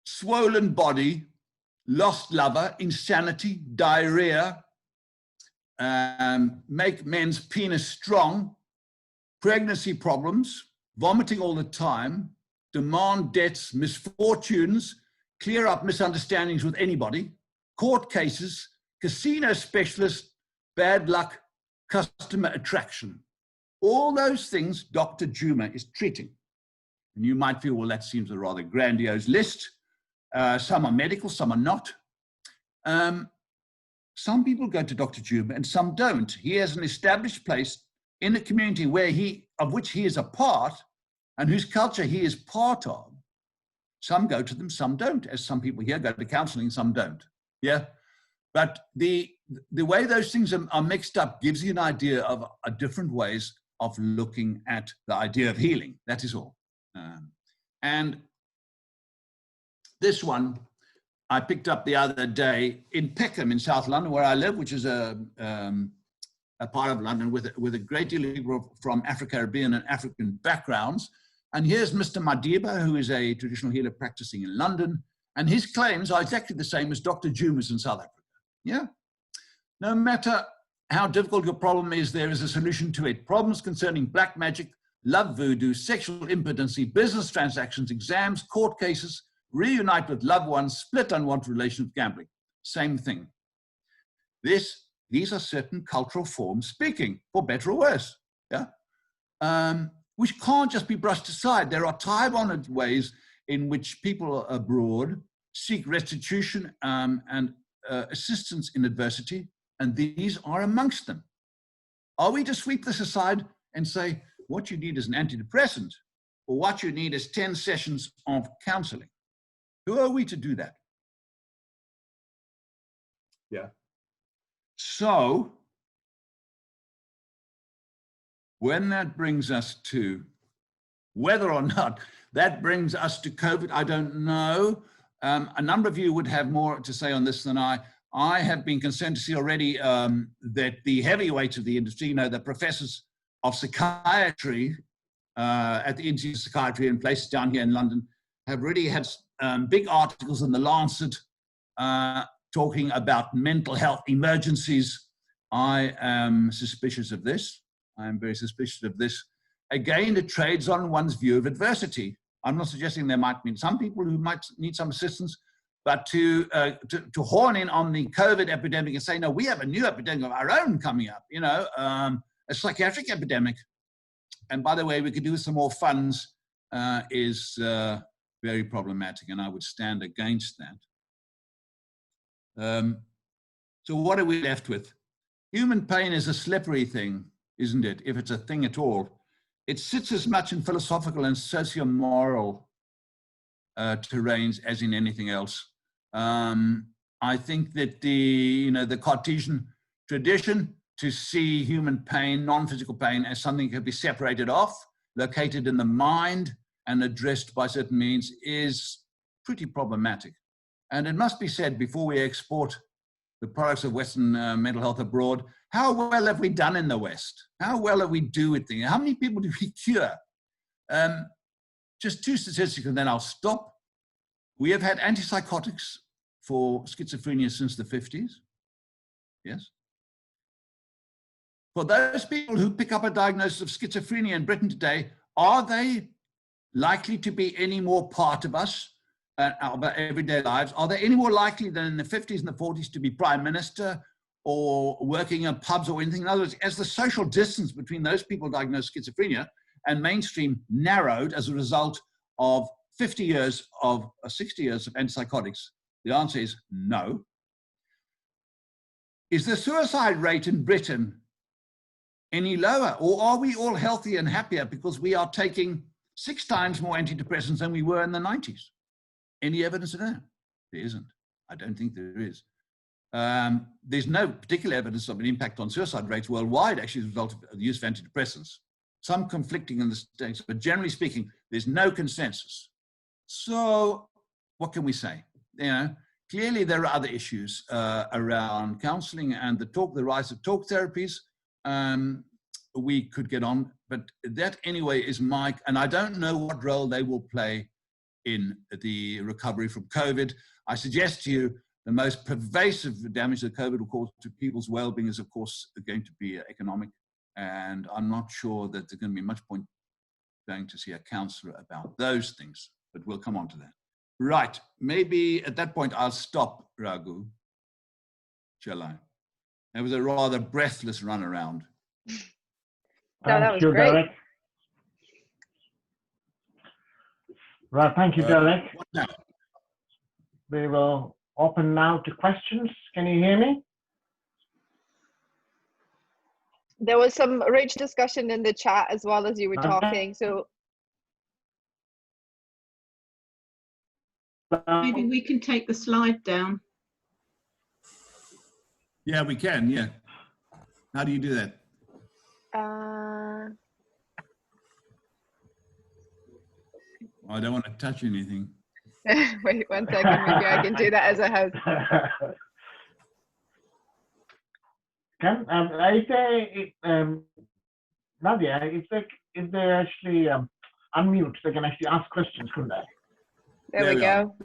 Swollen body, lost lover, insanity, diarrhea, make men's penis strong, pregnancy problems, vomiting all the time, demand debts, misfortunes, clear up misunderstandings with anybody, court cases, casino specialist, bad luck, customer attraction. All those things Dr. Juma is treating. And you might feel, well, that seems a rather grandiose list. Some are medical, some are not. Some people go to Dr. Juma and some don't. He has an established place in the community of which he is a part and whose culture he is part of. Some go to them, some don't, as some people here go to counseling, some don't. Yeah. But the way those things are mixed up gives you an idea of different ways of looking at the idea of healing. That is all. And this one I picked up the other day in Peckham in South London, where I live, which is a part of London with a great deal of people from Afro-Caribbean and African backgrounds. And here's Mr. Madiba, who is a traditional healer practicing in London. And his claims are exactly the same as Dr. Juma's in South Africa. Yeah. No matter how difficult your problem is, there is a solution to it. Problems concerning black magic, love voodoo, sexual impotency, business transactions, exams, court cases, reunite with loved ones, split unwanted relations, gambling. Same thing. These are certain cultural forms speaking, for better or worse. Yeah. Which can't just be brushed aside. There are time-honored ways in which people abroad seek restitution and assistance in adversity, and these are amongst them. Are we to sweep this aside and say, what you need is an antidepressant, or what you need is 10 sessions of counseling? Who are we to do that? Yeah. So, when that brings us to Whether or not that brings us to COVID, I don't know. A number of you would have more to say on this than I. I have been concerned to see already that the heavyweights of the industry, you know, the professors of psychiatry at the Institute of Psychiatry in places down here in London, have really had big articles in the Lancet talking about mental health emergencies. I am suspicious of this. I am very suspicious of this. Again, it trades on one's view of adversity. I'm not suggesting there might be some people who might need some assistance, but to horn in on the COVID epidemic and say, no, we have a new epidemic of our own coming up, you know, a psychiatric epidemic. And by the way, we could do with some more funds is very problematic, and I would stand against that. So what are we left with? Human pain is a slippery thing, isn't it? If it's a thing at all. It sits as much in philosophical and socio-moral terrains as in anything else. I think that the Cartesian tradition to see human pain, non-physical pain, as something that can be separated off, located in the mind, and addressed by certain means is pretty problematic. And it must be said before we export the products of Western mental health abroad, how well have we done in the West? How well are we doing things? How many people do we cure? Just two statistics and then I'll stop. We have had antipsychotics for schizophrenia since the 50s. Yes. For those people who pick up a diagnosis of schizophrenia in Britain today, are they likely to be any more part of us, our everyday lives? Are they any more likely than in the 50s and the 40s to be prime minister or working in pubs or anything? In other words, as the social distance between those people diagnosed with schizophrenia and mainstream narrowed as a result of 50 years of 60 years of antipsychotics, the answer is no. Is the suicide rate in Britain any lower, or are we all healthier and happier because we are taking 6 times more antidepressants than we were in the 90s? Any evidence of that? There isn't. I don't think there is. There's no particular evidence of an impact on suicide rates worldwide, actually, as a result of the use of antidepressants. Some conflicting in the States, but generally speaking, there's no consensus. So what can we say? You know, clearly there are other issues around counseling and the rise of talk therapies. We could get on, but that anyway is and I don't know what role they will play in the recovery from COVID. I suggest to you the most pervasive damage that COVID will cause to people's well-being is, of course, going to be economic. And I'm not sure that there's going to be much point going to see a counselor about those things, but we'll come on to that. Right, maybe at that point I'll stop, Raghu. Shall I? That was a rather breathless run around. No, that was great. Derek. Right, thank you, Derek. What now? We will open now to questions. Can you hear me? There was some rich discussion in the chat as well as you were talking. So maybe we can take the slide down. Yeah, we can, yeah. How do you do that? I don't want to touch anything. Wait 1 second, maybe I can do that as a host. Nadia, if they actually unmute, they can actually ask questions, couldn't they? There we go.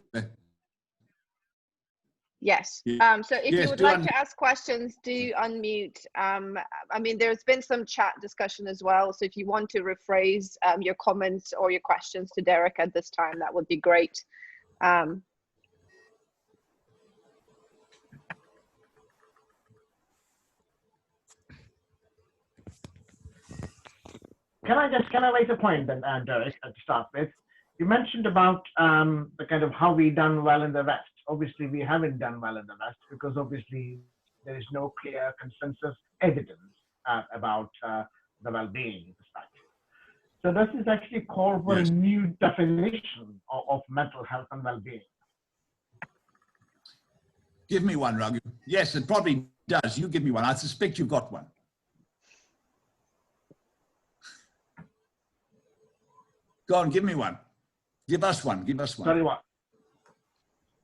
Yes. So if you would like to ask questions, do unmute. I mean, there's been some chat discussion as well. So if you want to rephrase your comments or your questions to Derek at this time, that would be great. Can I raise a point then, Derek, to start with? You mentioned about the kind of how we done well in the West. Obviously, we haven't done well in the West because obviously there is no clear consensus evidence about the well-being perspective. So does this actually call for a new definition of mental health and well-being? Give me one, Raghu. Yes, it probably does. You give me one. I suspect you've got one. Go on, give me one. Give us one. Give us one. Sorry, what?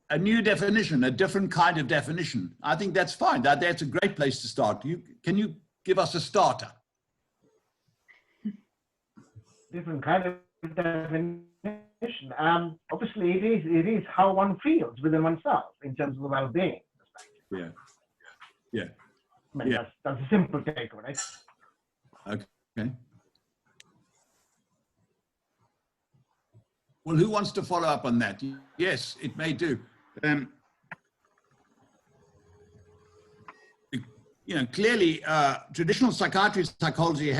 A new definition, a different kind of definition. I think that's fine. That's a great place to start. Can you give us a starter? Different kind of definition. Obviously, it is how one feels within oneself in terms of well-being. Yeah. Yeah. I mean, that's a simple take, right? Okay. Well, who wants to follow up on that? Yes, it may do. Clearly, traditional psychiatry and psychology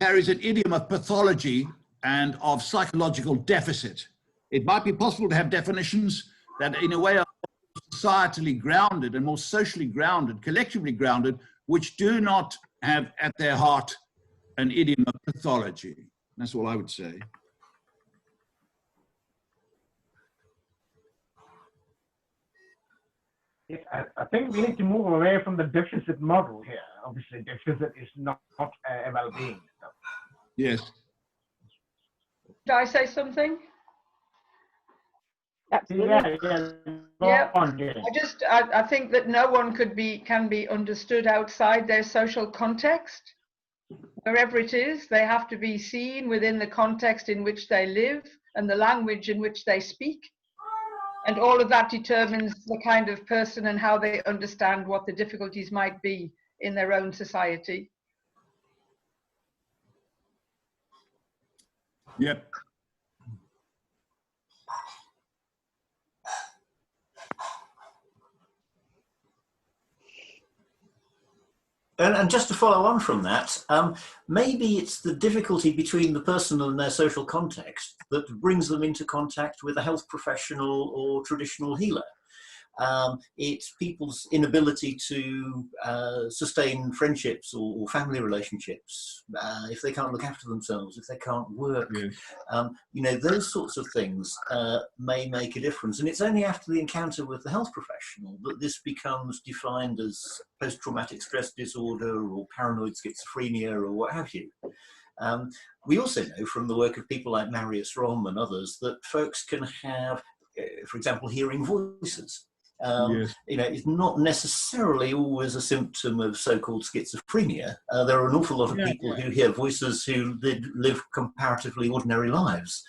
carries an idiom of pathology and of psychological deficit. It might be possible to have definitions that in a way are societally grounded and more socially grounded, collectively grounded, which do not have at their heart an idiom of pathology. That's all I would say. I think we need to move away from the deficit model here. Obviously, deficit is not a well-being. Yes. Did I say something? Absolutely. Yeah. I think that no one can be understood outside their social context. Wherever it is, they have to be seen within the context in which they live and the language in which they speak. And all of that determines the kind of person and how they understand what the difficulties might be in their own society. Yep. And just to follow on from that, maybe it's the difficulty between the person and their social context that brings them into contact with a health professional or traditional healer. It's people's inability to sustain friendships or family relationships if they can't look after themselves, if they can't work. Yes. Those sorts of things may make a difference. And it's only after the encounter with the health professional that this becomes defined as post-traumatic stress disorder or paranoid schizophrenia or what have you. We also know from the work of people like Marius Rom and others that folks can have, for example, hearing voices. Yes. It's not necessarily always a symptom of so-called schizophrenia. There are an awful lot of people who hear voices who live comparatively ordinary lives.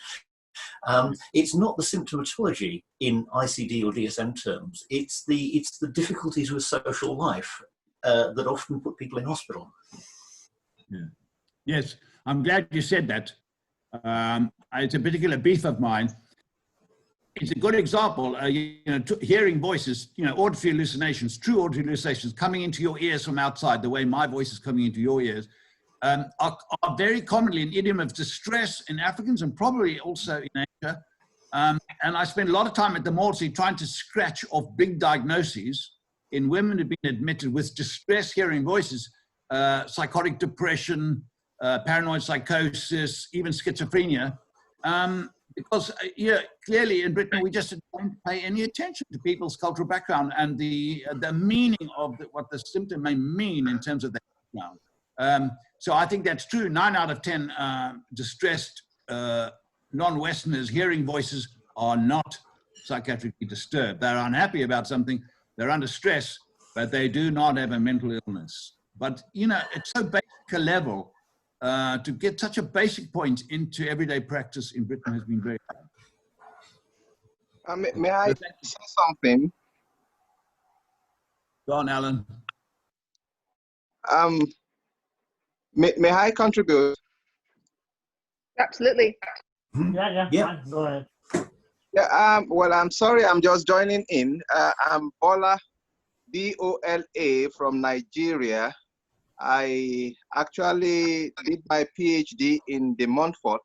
It's not the symptomatology in ICD or DSM terms. It's the difficulties with social life that often put people in hospital. Yeah. Yes, I'm glad you said that. It's a particular beef of mine. It's a good example, hearing voices, auditory hallucinations, true auditory hallucinations coming into your ears from outside, the way my voice is coming into your ears, are very commonly an idiom of distress in Africans and probably also in Asia. And I spend a lot of time at the MSRC trying to scratch off big diagnoses in women who've been admitted with distress hearing voices, psychotic depression, paranoid psychosis, even schizophrenia. Because clearly in Britain, we just don't pay any attention to people's cultural background and the meaning of what the symptom may mean in terms of their background. So I think that's true. 9 out of 10 distressed non-Westerners hearing voices are not psychiatrically disturbed. They're unhappy about something, they're under stress, but they do not have a mental illness. But, it's so basic a level. To get such a basic point into everyday practice in Britain has been very hard. May I say something? Go on, Alan. May I contribute? Absolutely. Yeah. Go ahead. Yeah. Well, I'm sorry, I'm just joining in. I'm Bola, B-O-L-A from Nigeria. I actually did my PhD in the Montfort,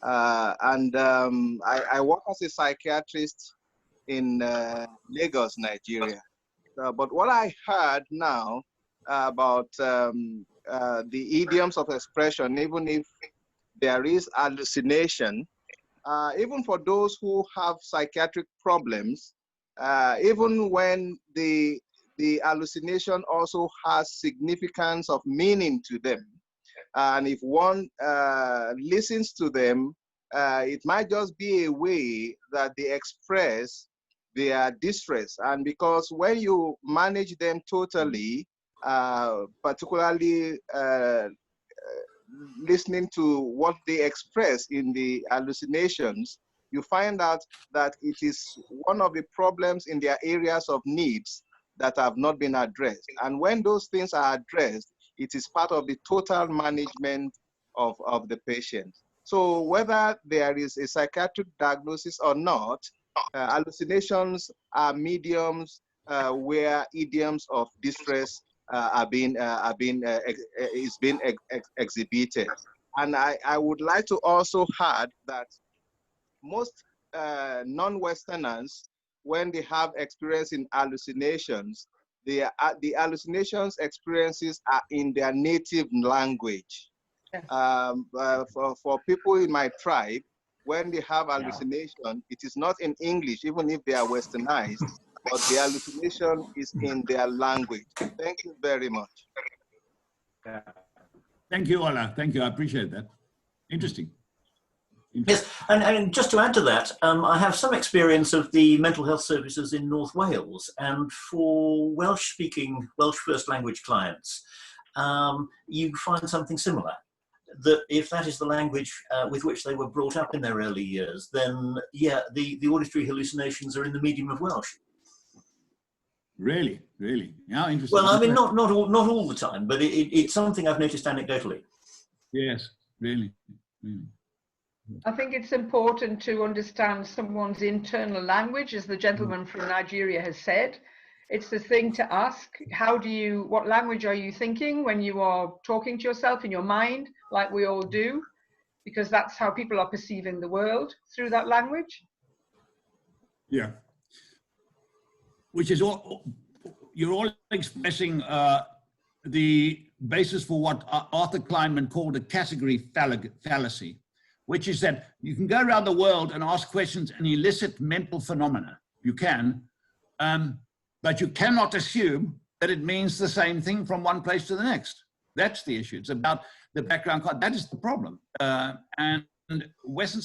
and I work as a psychiatrist in Lagos, Nigeria. But what I heard now about the idioms of expression, even if there is hallucination, even for those who have psychiatric problems, even when the hallucination also has significance of meaning to them. And if one listens to them, it might just be a way that they express their distress. And because when you manage them totally, particularly listening to what they express in the hallucinations, you find out that it is one of the problems in their areas of needs that have not been addressed. And when those things are addressed, it is part of the total management of the patient. So whether there is a psychiatric diagnosis or not, hallucinations are mediums where idioms of distress is being exhibited. And I would like to also add that most non-Westerners, when they have experience in hallucinations, the hallucinations experiences are in their native language. For people in my tribe, when they have hallucination, it is not in English, even if they are Westernized, but the hallucination is in their language. Thank you very much. Thank you, Ola. Thank you. I appreciate that. Interesting. Yes, and just to add to that, I have some experience of the mental health services in North Wales, and for Welsh-speaking, Welsh first language clients, you find something similar. That if that is the language with which they were brought up in their early years, then yeah, the auditory hallucinations are in the medium of Welsh. Really, really, yeah, interesting. Well, I mean, not all the time, but it's something I've noticed anecdotally. Yes, really, really. I think it's important to understand someone's internal language, as the gentleman from Nigeria has said. It's the thing to ask, what language are you thinking when you are talking to yourself in your mind, like we all do, because that's how people are perceiving the world, through that language. Yeah. Which is all, you're all expressing the basis for what Arthur Kleinman called a category fallacy, which is that you can go around the world and ask questions and elicit mental phenomena. You can, but you cannot assume that it means the same thing from one place to the next. That's the issue. It's about the background. That is the problem. And Western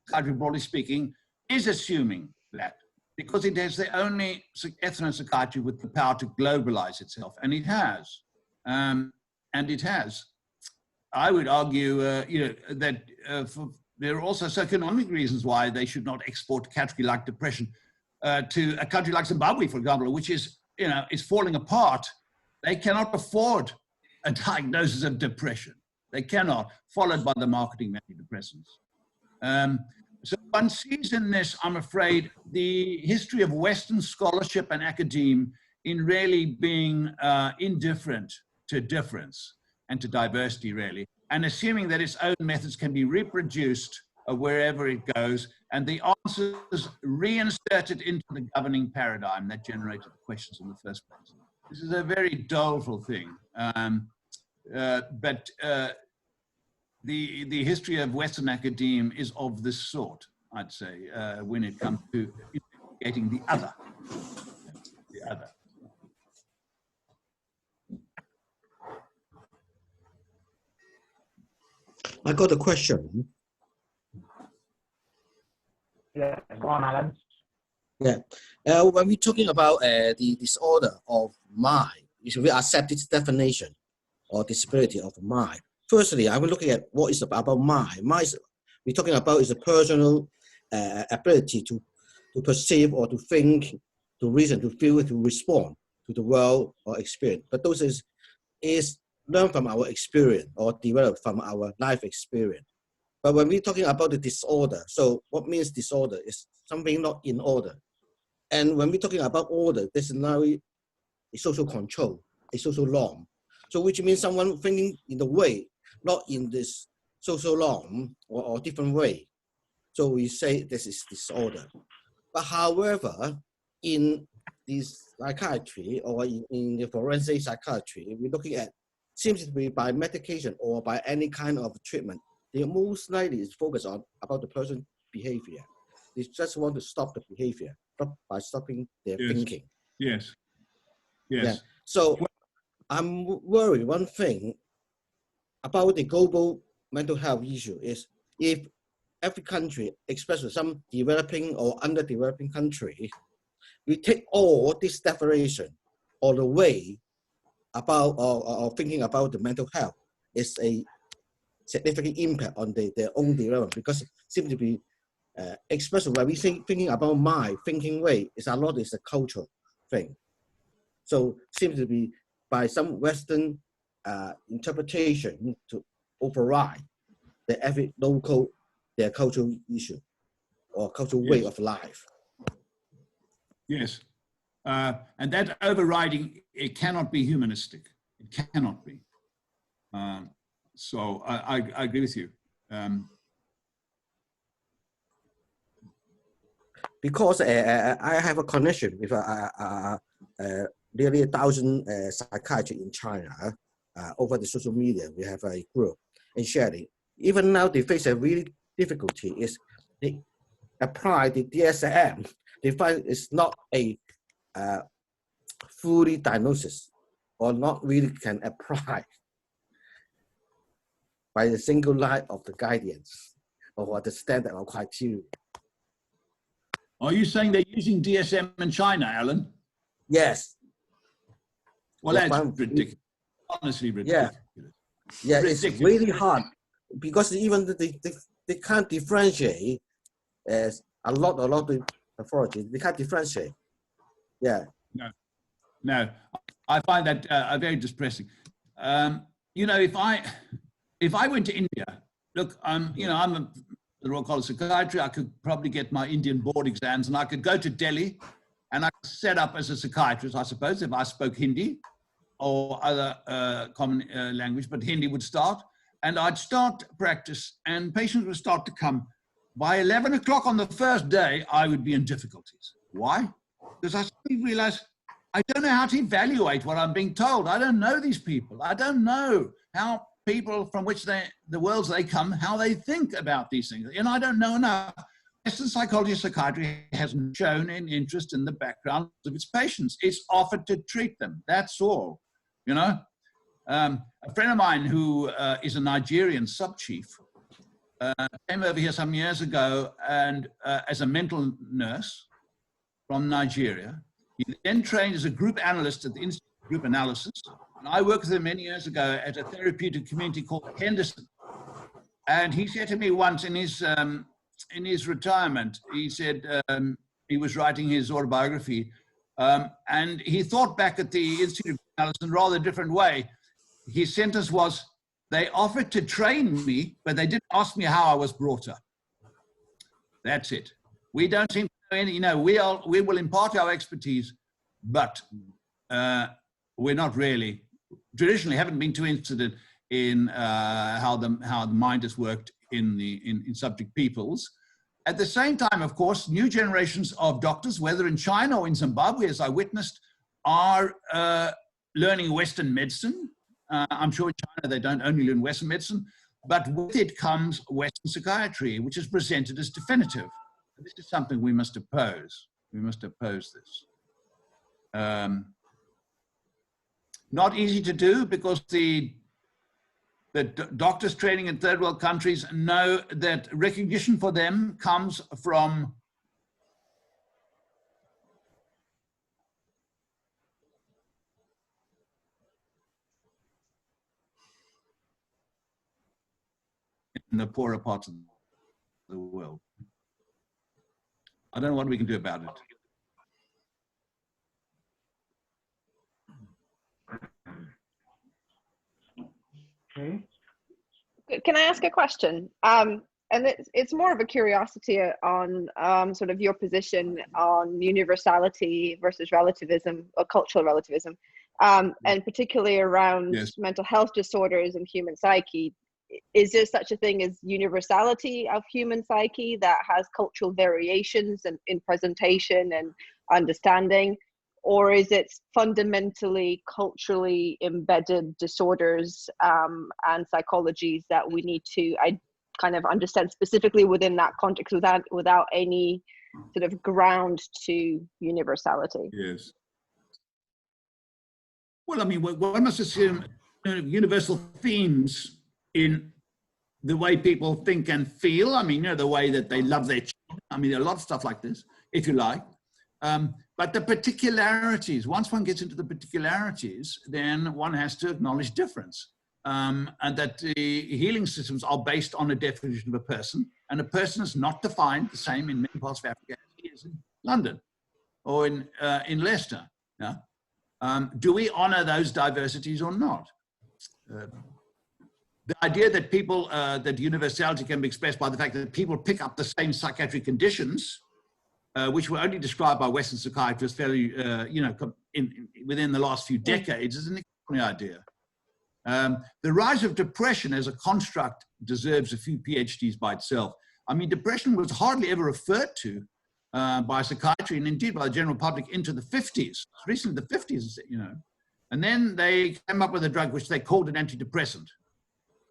psychiatry, broadly speaking, is assuming that, because it is the only ethno-psychiatry with the power to globalize itself, and it has. And it has. I would argue, that there are also socioeconomic reasons why they should not export a category like depression to a country like Zimbabwe, for example, which is, is falling apart. They cannot afford a diagnosis of depression. They cannot, followed by the marketing of antidepressants. So one sees in this, I'm afraid, the history of Western scholarship and academia in really being indifferent to difference and to diversity, really, and assuming that its own methods can be reproduced wherever it goes, and the answers reinserted into the governing paradigm that generated the questions in the first place. This is a very doleful thing, but the history of Western academia is of this sort, I'd say, when it comes to investigating the other. The other. I got a question. Yeah, go on, Alan. Yeah, when we're talking about the disorder of mind, if we accept its definition or disability of mind, firstly, I will looking at what is about mind. Mind, we're talking about is a personal ability to perceive or to think, to reason, to feel, to respond to the world or experience. But those is learned from our experience or developed from our life experience. But when we're talking about the disorder, so what means disorder is something not in order. And when we're talking about order, this is now a social control, a social norm. So which means someone thinking in the way, not in this social norm or different way. So we say this is disorder. But however, in this psychiatry or in the forensic psychiatry, we're looking at, seems to be by medication or by any kind of treatment, they most likely is focused on about the person's behavior. They just want to stop the behavior by stopping their thinking. Yes. Yes. Yeah. So I'm worried one thing about the global mental health issue is if every country, especially some developing or underdeveloping country, we take all this declaration all the way about or thinking about the mental health is a significant impact on their own development, because it seems to be, especially when we thinking about mind, thinking way, is a lot is a cultural thing. So seems to be by some Western interpretation to override every local, their cultural issue or cultural way of life. Yes. And that overriding, it cannot be humanistic. It cannot be. So I agree with you. Because I have a connection with nearly 1,000 psychiatrists in China. Over the social media, we have a group and sharing. Even now, they face a really difficulty is they apply the DSM. They find it's not a fully diagnosis or not really can apply by the single line of the guidance or the standard or criteria. Are you saying they're using DSM in China, Alan? Yes. Well, that's ridiculous. Honestly, ridiculous. Yeah, it's really hard because even they can't differentiate as a lot of authorities. They can't differentiate. Yeah. No, I find that very distressing. You know, if I went to India, look, you know, I'm the Royal College of Psychiatry. I could probably get my Indian board exams, and I could go to Delhi, and I could set up as a psychiatrist, I suppose, if I spoke Hindi or other common language, but Hindi would start, and I'd start practice, and patients would start to come. By 11 o'clock on the first day, I would be in difficulties. Why? Because I suddenly realized I don't know how to evaluate what I'm being told. I don't know these people. I don't know how people from which the worlds they come, how they think about these things. And I don't know enough. Western psychology and psychiatry hasn't shown an interest in the background of its patients. It's offered to treat them. That's all, you know. A friend of mine who is a Nigerian sub-chief came over here some years ago and as a mental nurse from Nigeria. He then trained as a group analyst at the Institute of Group Analysis. And I worked with him many years ago at a therapeutic community called Henderson. And he said to me once in his retirement, he said he was writing his autobiography, and he thought back at the Institute of Group Analysis in a rather different way. His sentence was, they offered to train me, but they didn't ask me how I was brought up. That's it. We don't seem to know any, you know, we will impart our expertise, but we're not really, traditionally haven't been too interested in how the mind has worked in subject peoples. At the same time, of course, new generations of doctors, whether in China or in Zimbabwe, as I witnessed, are learning Western medicine. I'm sure in China they don't only learn Western medicine, but with it comes Western psychiatry, which is presented as definitive. This is something we must oppose. We must oppose this. Not easy to do because the doctors training in third world countries know that recognition for them comes from in the poorer parts of the world. I don't know what we can do about it. Okay. Can I ask a question? And it's more of a curiosity on sort of your position on universality versus relativism or cultural relativism, and particularly around mental health disorders and human psyche. Is there such a thing as universality of human psyche that has cultural variations in presentation and understanding? Or is it fundamentally culturally embedded disorders and psychologies that we need to kind of understand specifically within that context without any sort of ground to universality? Yes. Well, I mean, one must assume universal themes in the way people think and feel. I mean, you know, the way that they love their children. I mean, there are a lot of stuff like this, if you like. But the particularities, once one gets into the particularities, then one has to acknowledge difference. And that the healing systems are based on a definition of a person, and a person is not defined the same in many parts of Africa as he is in London or in Leicester. Yeah? Do we honor those diversities or not? The idea that people, that universality can be expressed by the fact that people pick up the same psychiatric conditions, which were only described by Western psychiatrists fairly, you know, within the last few decades, is an extraordinary idea. The rise of depression as a construct deserves a few PhDs by itself. I mean, depression was hardly ever referred to by psychiatry and indeed by the general public into the 50s, recently the 50s, you know. And then they came up with a drug which they called an antidepressant.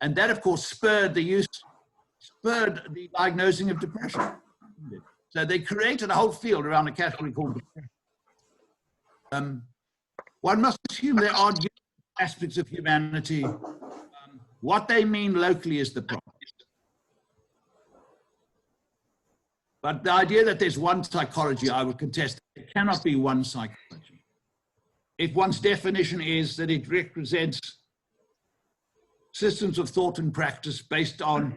And that, of course, spurred the diagnosing of depression. So they created a whole field around a category called depression. One must assume there are aspects of humanity. What they mean locally is the problem. But the idea that there's one psychology, I would contest, it cannot be one psychology. If one's definition is that it represents systems of thought and practice based on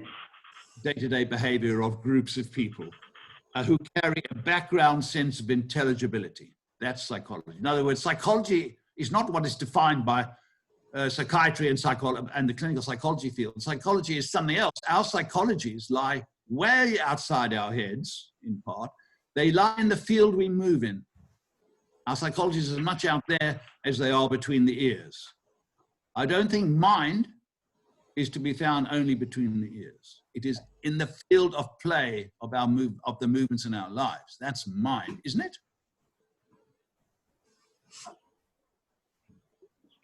day-to-day behavior of groups of people who carry a background sense of intelligibility. That's psychology. In other words, psychology is not what is defined by psychiatry and the clinical psychology field. Psychology is something else. Our psychologies lie way outside our heads, in part. They lie in the field we move in. Our psychologies are as much out there as they are between the ears. I don't think mind is to be found only between the ears. It is in the field of play of the movements in our lives. That's mind, isn't it?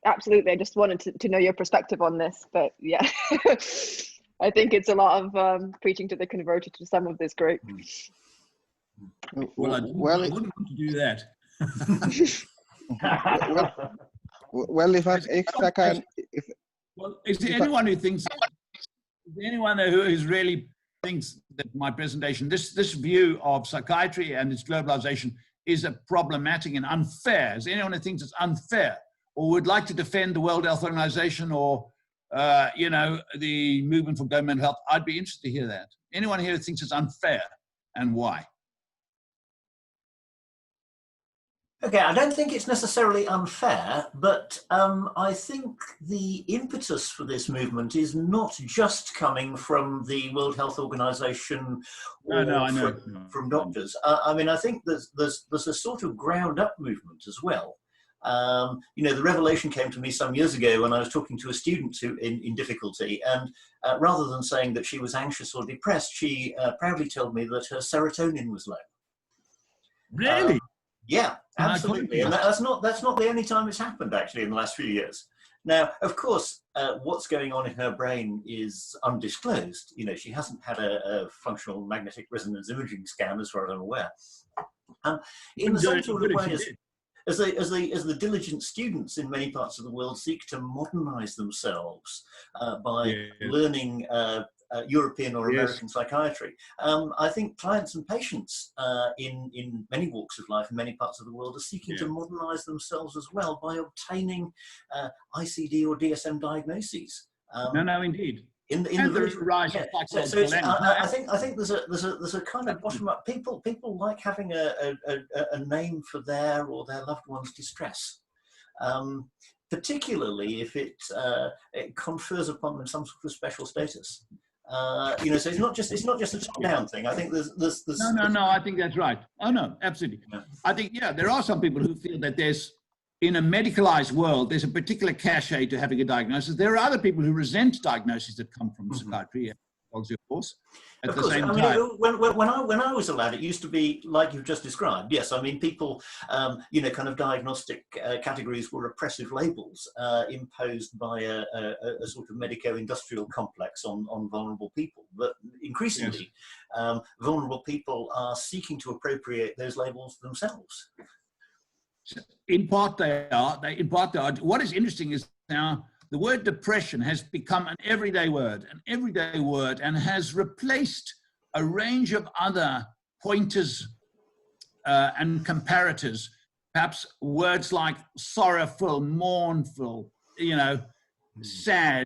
Absolutely. I just wanted to know your perspective on this, but yeah, I think it's a lot of preaching to the converted to some of this group. Well, I wouldn't want to do that. well, if I can, well, is there anyone who thinks? Is there anyone who really thinks that my presentation, this view of psychiatry and its globalization, is a problematic and unfair? Is there anyone who thinks it's unfair, or would like to defend the World Health Organization or you know, the movement for global mental health? I'd be interested to hear that. Anyone here who thinks it's unfair, and why? Okay, I don't think it's necessarily unfair, but I think the impetus for this movement is not just coming from the World Health Organization or from doctors. I mean, I think there's a sort of ground-up movement as well. You know, the revelation came to me some years ago when I was talking to a student in difficulty, and rather than saying that she was anxious or depressed, she proudly told me that her serotonin was low. Really? Yeah, absolutely. And that's not the only time it's happened, actually, in the last few years. Now, of course, what's going on in her brain is undisclosed. You know, she hasn't had a functional magnetic resonance imaging scan, as far as I'm aware. In the same sort of way as the diligent students in many parts of the world seek to modernize themselves by learning European or American psychiatry. I think clients and patients in many walks of life in many parts of the world are seeking to modernize themselves as well by obtaining ICD or DSM diagnoses. No, indeed. In the rise of I think there's a kind of bottom up. People like having a name for their or their loved one's distress. Particularly if it confers upon them some sort of special status. You know, so it's not just a top-down thing. I think there's No, I think that's right. Oh no, absolutely. Yeah. I think there are some people who feel that there's, in a medicalized world, there's a particular cachet to having a diagnosis. There are other people who resent diagnoses that come from psychiatry and psychology, of course. At the same time, when I was a lad, it used to be like you've just described. Yes, I mean, people, you know, kind of diagnostic categories were oppressive labels imposed by a sort of medico-industrial complex on vulnerable people. But increasingly, vulnerable people are seeking to appropriate those labels themselves. In part they are. In part they are. What is interesting is now the word depression has become an everyday word, and has replaced a range of other pointers and comparators, perhaps words like sorrowful, mournful, you know, sad,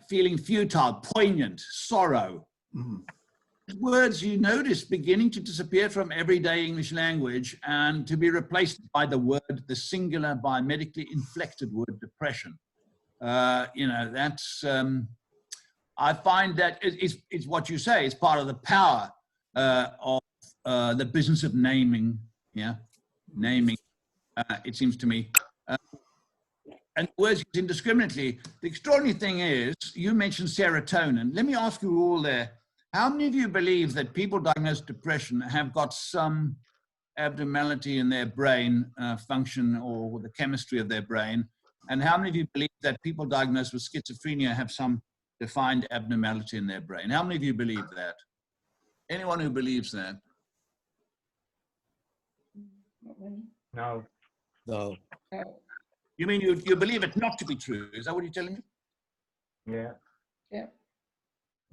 feeling futile, poignant, sorrow. Words you notice beginning to disappear from everyday English language and to be replaced by the singular biomedically inflected word depression. You know, that's, I find that it's what you say, it's part of the power of the business of naming, naming, it seems to me. And words used indiscriminately. The extraordinary thing is, you mentioned serotonin. Let me ask you all there, how many of you believe that people diagnosed with depression have got some abnormality in their brain function or the chemistry of their brain? And how many of you believe that people diagnosed with schizophrenia have some defined abnormality in their brain? How many of you believe that? Anyone who believes that? No. No. You mean you believe it not to be true? Is that what you're telling me? Yeah. Yeah.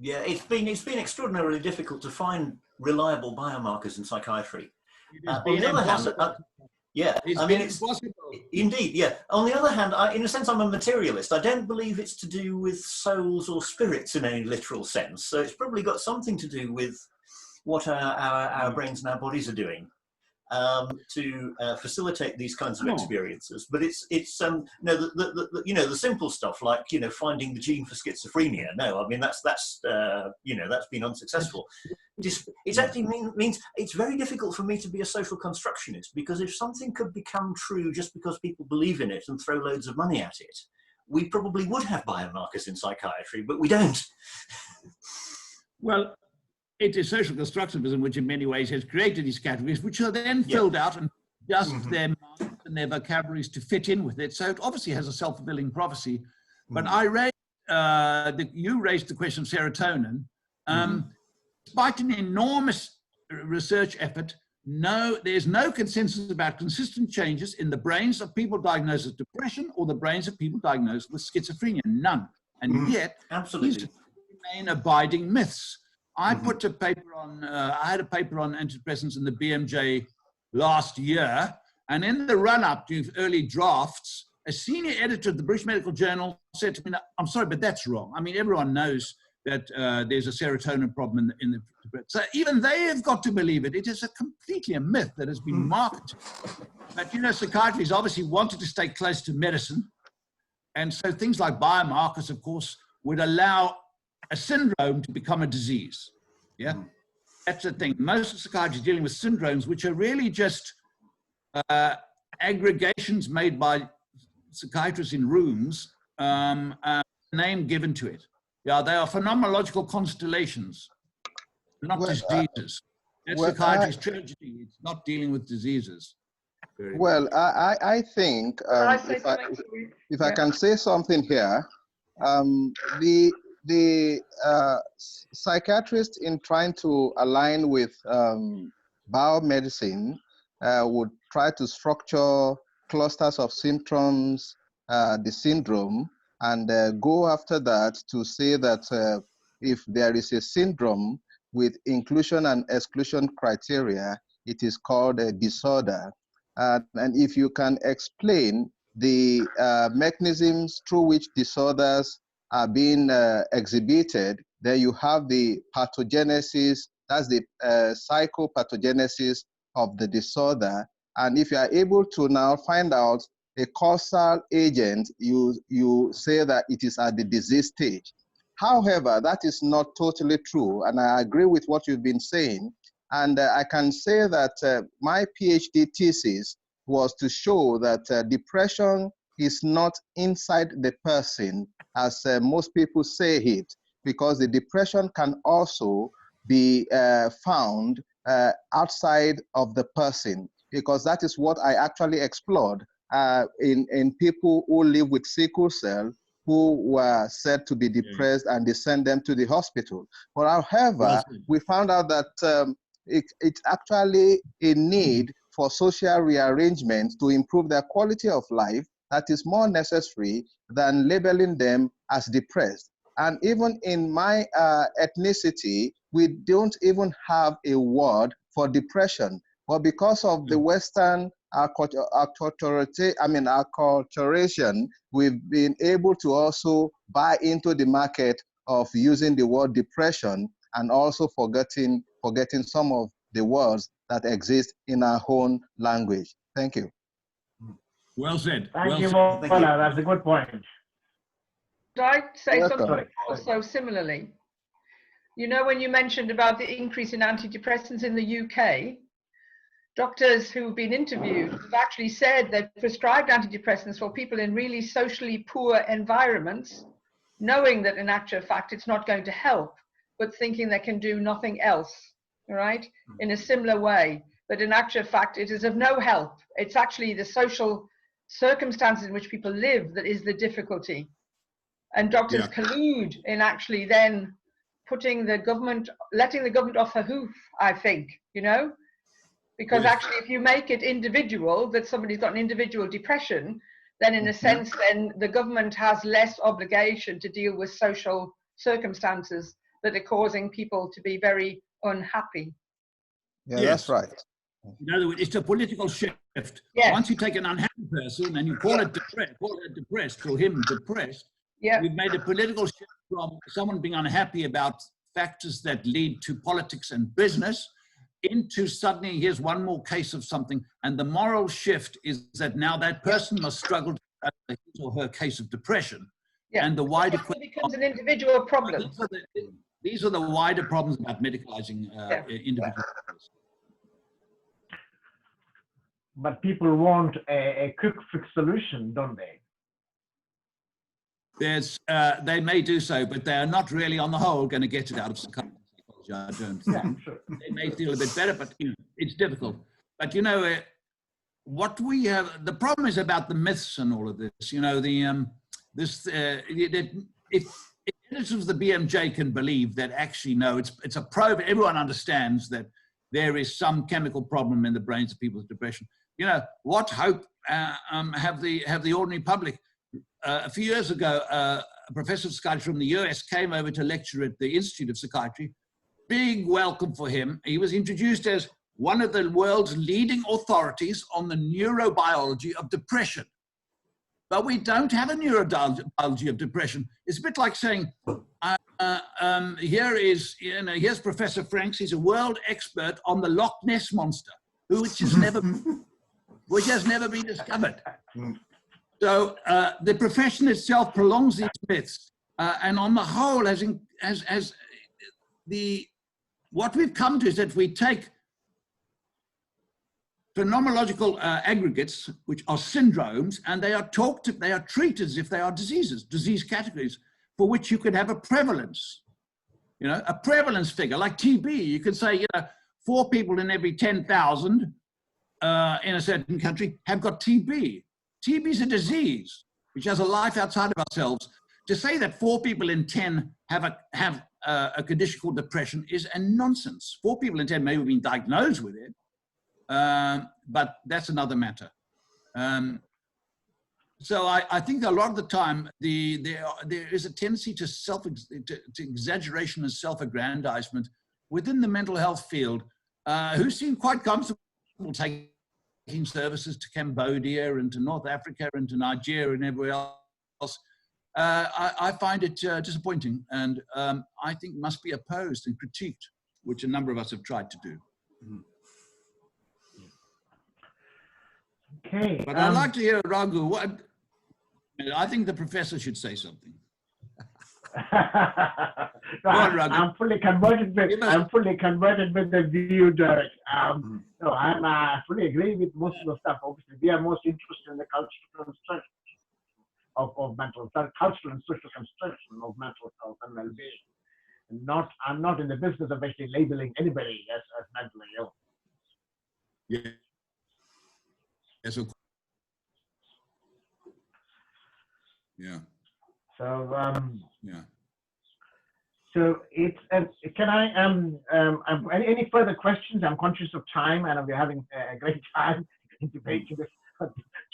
Yeah, it's been extraordinarily difficult to find reliable biomarkers in psychiatry. On the other hand, yeah, I mean, it's indeed, yeah. On the other hand, in a sense, I'm a materialist. I don't believe it's to do with souls or spirits in any literal sense. So it's probably got something to do with what our brains and our bodies are doing to facilitate these kinds of experiences. But it's no, the simple stuff like, you know, finding the gene for schizophrenia. No, I mean, that's you know, that's been unsuccessful. It actually means it's very difficult for me to be a social constructionist, because if something could become true just because people believe in it and throw loads of money at it, we probably would have biomarkers in psychiatry, but we don't. Well, it is social constructivism which in many ways has created these categories, which are then filled out and adjust their minds and their vocabularies to fit in with it. So it obviously has a self-fulfilling prophecy. But I raised, you raised the question of serotonin. Despite an enormous research effort, there's no consensus about consistent changes in the brains of people diagnosed with depression or the brains of people diagnosed with schizophrenia. None. And yet, these remain abiding myths. I put a paper on, I had a paper on antidepressants in the BMJ last year, and in the run-up to early drafts, a senior editor of the British Medical Journal said to me, I'm sorry, but that's wrong. I mean, everyone knows that there's a serotonin problem in the so even they have got to believe it. It is completely a myth that has been marketed. But, you know, psychiatry has obviously wanted to stay close to medicine. And so things like biomarkers, of course, would allow a syndrome to become a disease. Yeah, that's the thing. Most of psychiatry is dealing with syndromes, which are really just aggregations made by psychiatrists in rooms, name given to it. Yeah, they are phenomenological constellations, not diseases. That's psychiatry's tragedy. It's not dealing with diseases. Well, I think if I can say something here, the psychiatrist in trying to align with biomedicine would try to structure clusters of symptoms, the syndrome, and go after that to say that if there is a syndrome with inclusion and exclusion criteria, it is called a disorder. And if you can explain the mechanisms through which disorders are being exhibited, then you have the pathogenesis, that's the psychopathogenesis of the disorder. And if you are able to now find out a causal agent, you say that it is at the disease stage. However, that is not totally true, and I agree with what you've been saying. And I can say that my PhD thesis was to show that depression is not inside the person, as most people say it, because the depression can also be found outside of the person, because that is what I actually explored in people who live with sickle cell, who were said to be depressed, and they sent them to the hospital. But however, we found out that it's actually a need for social rearrangement to improve their quality of life that is more necessary than labeling them as depressed. And even in my ethnicity, we don't even have a word for depression. But because of the Western acculturation, we've been able to also buy into the market of using the word depression and also forgetting some of the words that exist in our own language. Thank you. Well said. Thank you, Bola. That's a good point. Could I say Welcome. something also similarly? You know, when you mentioned about the increase in antidepressants in the UK, doctors who've been interviewed have actually said they've prescribed antidepressants for people in really socially poor environments, knowing that in actual fact it's not going to help, but thinking they can do nothing else, right? In a similar way, but in actual fact it is of no help. It's actually the social circumstances in which people live that is the difficulty. And doctors collude in actually then putting the government, letting the government off the hoof, I think, you know? Because actually, if you make it individual, that somebody's got an individual depression, then in a sense, then the government has less obligation to deal with social circumstances that are causing people to be very unhappy. Yeah, that's right. In other words, it's a political shift. Yes. Once you take an unhappy person and you call it depressed, or him depressed, you've made a political shift from someone being unhappy about factors that lead to politics and business into suddenly here's one more case of something, and the moral shift is that now that person must struggle to his or her case of depression. And the wider question becomes an individual problem. These are the wider problems about medicalizing individuals. But people want a quick fix solution, don't they? They may do so, but they are not really, on the whole, going to get it out of psychology. I don't think. They may feel a bit better, but you know, it's difficult. But you know, what we have, the problem is about the myths and all of this. You know, if editors of the BMJ can believe that actually no, it's a probe. Everyone understands that there is some chemical problem in the brains of people with depression. You know, what hope have the ordinary public? A few years ago, a professor of psychiatry from the US came over to lecture at the Institute of Psychiatry. Big welcome for him. He was introduced as one of the world's leading authorities on the neurobiology of depression. But we don't have a neurobiology of depression. It's a bit like saying, here's Professor Franks. He's a world expert on the Loch Ness monster, which has never been discovered. So the profession itself prolongs these myths, and on the whole, what we've come to is that we take phenomenological aggregates, which are syndromes, and they are treated as if they are diseases, disease categories, for which you could have a prevalence, you know, a prevalence figure like TB. You could say, you know, 4 people in every 10,000 in a certain country have got TB. TB is a disease which has a life outside of ourselves. To say that 4 people in 10 have a condition called depression is a nonsense. 4 people in 10 may have been diagnosed with it, but that's another matter. So I think a lot of the time there is a tendency to exaggeration and self-aggrandizement within the mental health field, who seem quite comfortable taking services to Cambodia and to North Africa and to Nigeria and everywhere else. I find it disappointing, and I think must be opposed and critiqued, which a number of us have tried to do. Okay. But I'd like to hear, Raghu, I think the professor should say something. I'm fully converted with the view, Derek. No, I fully agree with most of the stuff. Obviously, we are most interested in the cultural construction of mental health, cultural and social construction of mental health and well-being. I'm not in the business of actually labeling anybody as mentally ill. Yeah. Yes, of course. Yeah. So yeah. So it's can I any further questions? I'm conscious of time, and we're having a great time in debating this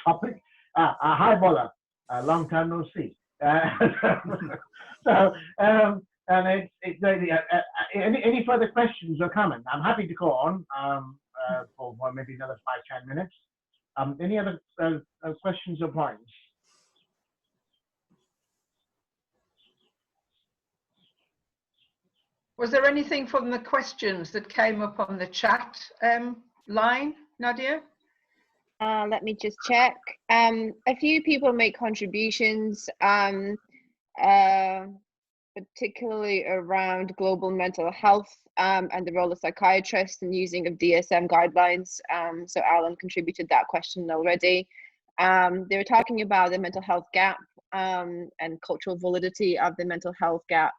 topic. Hi, Bola. Long time no see. So, and any further questions or comments? I'm happy to go on for maybe another 5-10 minutes. Any other questions or points? Was there anything from the questions that came up on the chat line, Nadia? Let me just check. A few people make contributions, particularly around global mental health and the role of psychiatrists and using of DSM guidelines. So Alan contributed that question already. They were talking about the mental health gap and cultural validity of the mental health gap,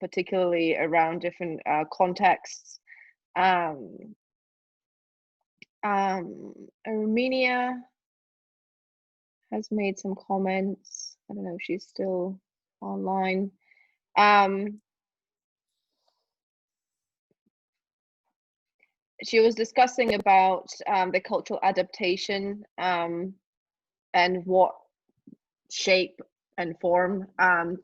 particularly around different contexts. Armenia has made some comments. I don't know if she's still online. She was discussing about the cultural adaptation and what shape and form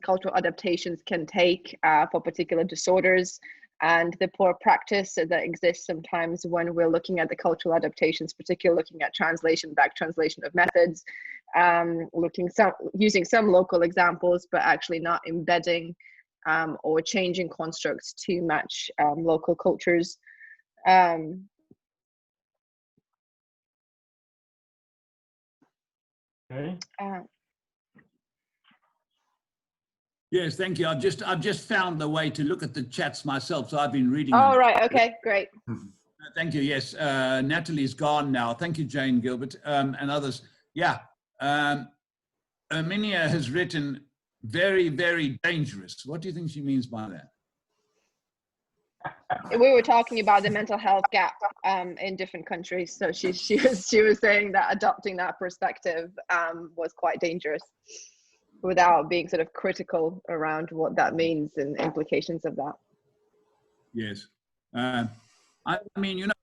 cultural adaptations can take for particular disorders, and the poor practice that exists sometimes when we're looking at the cultural adaptations, particularly looking at translation, back translation of methods, using some local examples, but actually not embedding or changing constructs to match local cultures. Okay. Yes, thank you. I've just found the way to look at the chats myself, so I've been reading. Oh, them. right. Okay, great. Thank you. Yes, Natalie's gone now. Thank you, Jane Gilbert, and others. Yeah, Armenia has written very, very dangerous. What do you think she means by that? We were talking about the mental health gap in different countries. So she was saying that adopting that perspective was quite dangerous, without being sort of critical around what that means and implications of that. Yes. I mean, you know,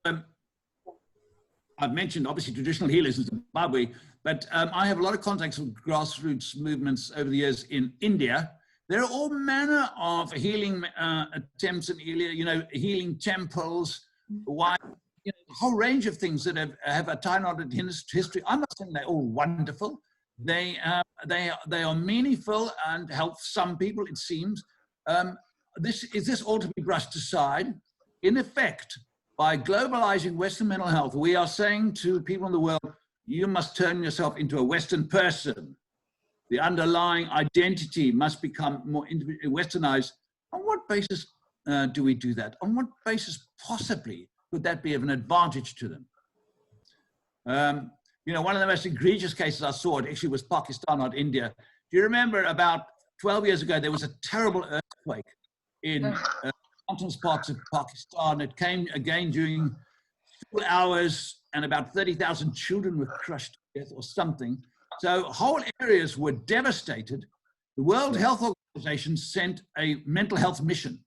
I've mentioned obviously traditional healers in Zimbabwe, but I have a lot of contacts with grassroots movements over the years in India. There are all manner of healing attempts in India, you know, healing temples, why, you know, a whole range of things that have a time-honored history. I'm not saying they're all wonderful. They are meaningful and help some people, it seems. This all to be brushed aside? In effect, by globalizing Western mental health, we are saying to people in the world, you must turn yourself into a Western person. The underlying identity must become more Westernized. On what basis do we do that? On what basis possibly could that be of an advantage to them? You know, one of the most egregious cases I saw, it actually was Pakistan, not India. Do you remember about 12 years ago, there was a terrible earthquake in mountainous parts of Pakistan. It came again during school hours, and about 30,000 children were crushed to death or something. So whole areas were devastated. The World Health Organization sent a mental health mission,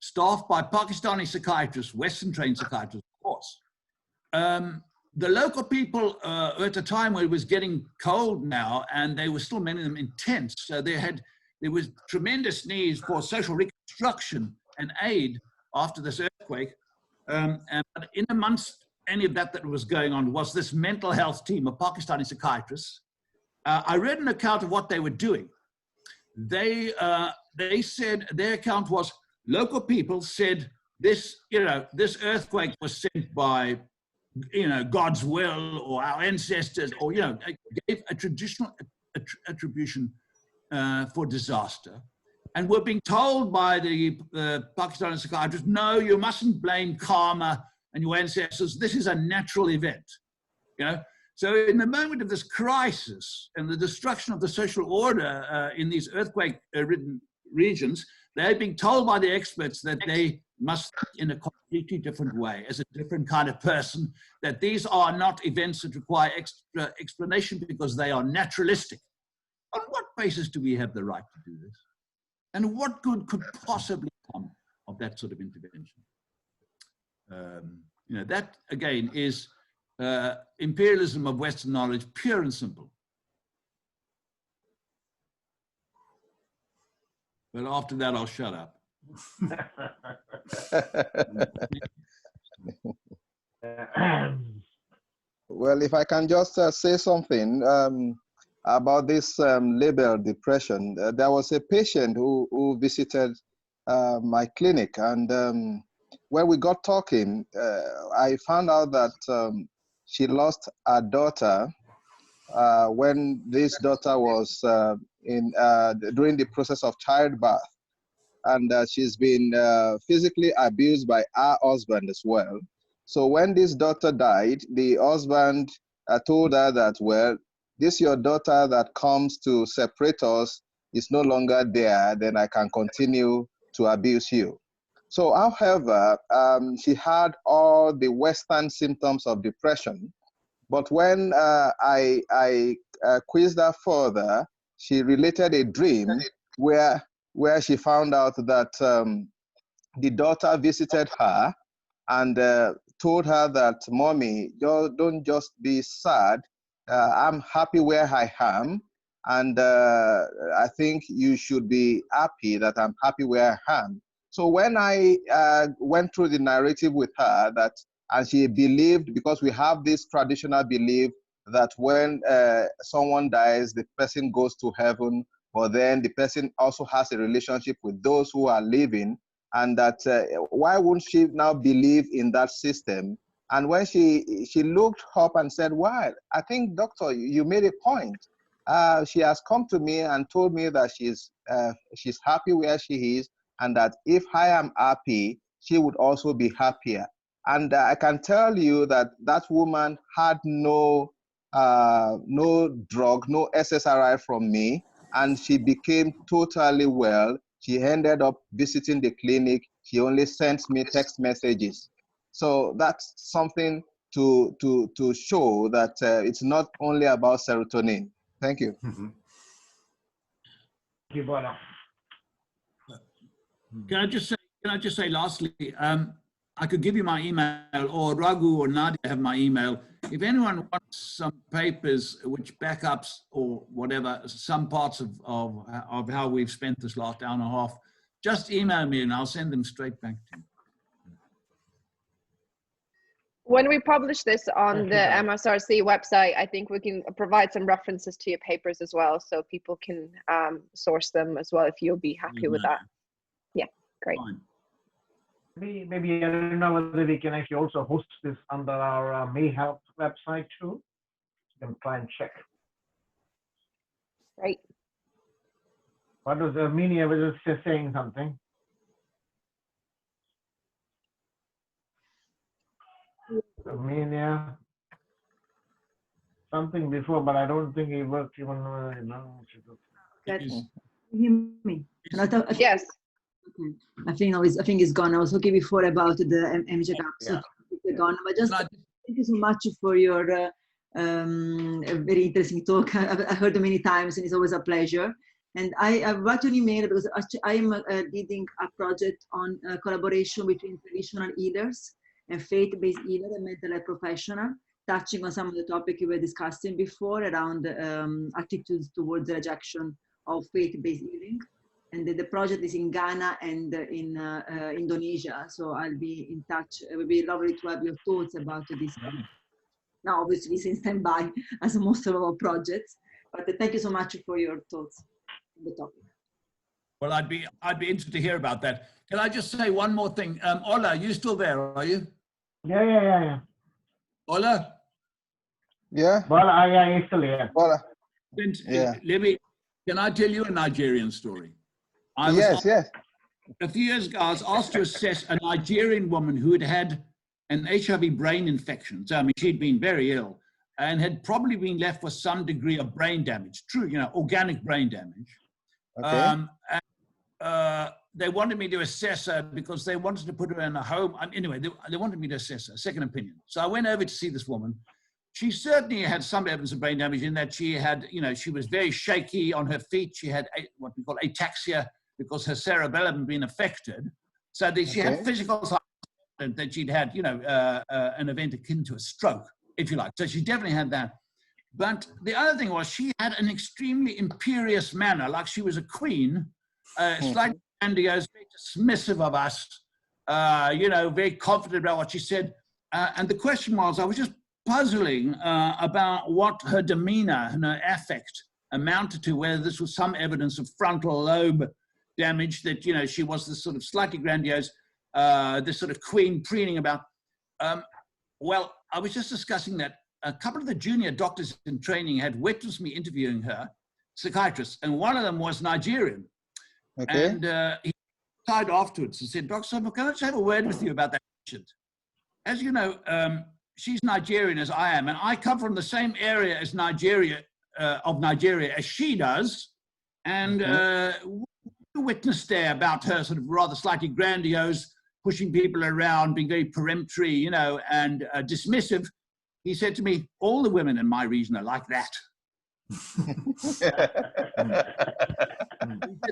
staffed by Pakistani psychiatrists, Western trained psychiatrists, of course. The local people at a time where it was getting cold now, and they were still, many of them, in tents. So there was tremendous needs for social reconstruction and aid after this earthquake. And in amongst any of that was going on was this mental health team of Pakistani psychiatrists. I read an account of what they were doing. They said their account was local people said this earthquake was sent by, God's will or our ancestors, or, gave a traditional attribution for disaster. And we're being told by the Pakistani psychiatrists, no, you mustn't blame karma and your ancestors. This is a natural event, So in the moment of this crisis and the destruction of the social order in these earthquake-ridden regions, they're being told by the experts that they must think in a completely different way, as a different kind of person, that these are not events that require extra explanation because they are naturalistic. On what basis do we have the right to do this? And what good could possibly come of that sort of intervention? That, again, is imperialism of Western knowledge, pure and simple. But after that, I'll shut up. Well, if I can just say something about this label depression. There was a patient who visited my clinic, and when we got talking, I found out that she lost her daughter when this daughter was during the process of childbirth, and she's been physically abused by her husband as well. So when this daughter died, the husband told her that, well, this your daughter that comes to separate us is no longer there, then I can continue to abuse you. So however, she had all the Western symptoms of depression. But when I quizzed her further, she related a dream where she found out that the daughter visited her and told her that, Mommy, don't just be sad. I'm happy where I am. And I think you should be happy that I'm happy where I am. So when I went through the narrative with her, and she believed, because we have this traditional belief that when someone dies, the person goes to heaven, but then the person also has a relationship with those who are living, and that why wouldn't she now believe in that system? And when she looked up and said, well, I think, doctor, you made a point. She has come to me and told me that she's happy where she is, and that if I am happy, she would also be happier. And I can tell you that that woman had no drug, no SSRI from me, and she became totally well. She ended up visiting the clinic. She only sends me text messages. So that's something to show that it's not only about serotonin. Thank you. Thank you, Bola. Can I just say lastly, I could give you my email, or Raghu or Nadia have my email. If anyone wants some papers which backups or whatever, some parts of how we've spent this last hour and a half, just email me and I'll send them straight back to you. When we publish this on the MSRC website, I think we can provide some references to your papers as well, so people can source them as well if you'll be happy with that. Yeah, great. Fine. Maybe I don't know whether we can actually also host this under our May Health website too. You can try and check. Great. What was Armenia was just saying something? Armenia, something before, but I don't think it worked even. You hear me? Yes. Okay. I think it's gone. I was talking before about the MJ gap. So it's gone. But just thank you so much for your very interesting talk. I heard it many times, and it's always a pleasure. And I wrote an email because I am leading a project on collaboration between traditional healers and faith-based healer and mental health professional, touching on some of the topics we were discussing before around attitudes towards the rejection of faith-based healing. And the project is in Ghana and in Indonesia. So I'll be in touch. It would be lovely to have your thoughts about this. Now, obviously, it's in standby as most of our projects. But thank you so much for your thoughts on the topic. Well, I'd be interested to hear about that. Can I just say one more thing? Ola, are you still there? Are you? Yeah. Ola? Yeah. Well, I'm still here. Ola. Yeah. Can I tell you a Nigerian story? Yes. A few years ago, I was asked to assess a Nigerian woman who had had an HIV brain infection. So, I mean, she'd been very ill and had probably been left with some degree of brain damage. True, organic brain damage. Okay. They wanted me to assess her because they wanted to put her in a home. Anyway, they wanted me to assess her, second opinion. So I went over to see this woman. She certainly had some evidence of brain damage in that she had, she was very shaky on her feet. She had what we call ataxia because her cerebellum had been affected. So that she had physical signs that she'd had, an event akin to a stroke. if you like. So she definitely had that. But the other thing was she had an extremely imperious manner, like she was a queen, slightly grandiose, very dismissive of us, you know, very confident about what she said. And the question was, I was just puzzling about what her demeanor and her affect amounted to, whether this was some evidence of frontal lobe damage, that, you know, she was this sort of slightly grandiose, this sort of queen preening about. Well, I was just discussing that a couple of the junior doctors in training had witnessed me interviewing her, psychiatrists, and one of them was Nigerian. Okay. And he died afterwards and said, Dr. Summerfield, can I just have a word with you about that patient? As you know, she's Nigerian as I am, and I come from the same area as Nigeria, as she does. And we witnessed there about her sort of rather slightly grandiose, pushing people around, being very peremptory, you know, and dismissive. He said to me, all the women in my region are like that. He said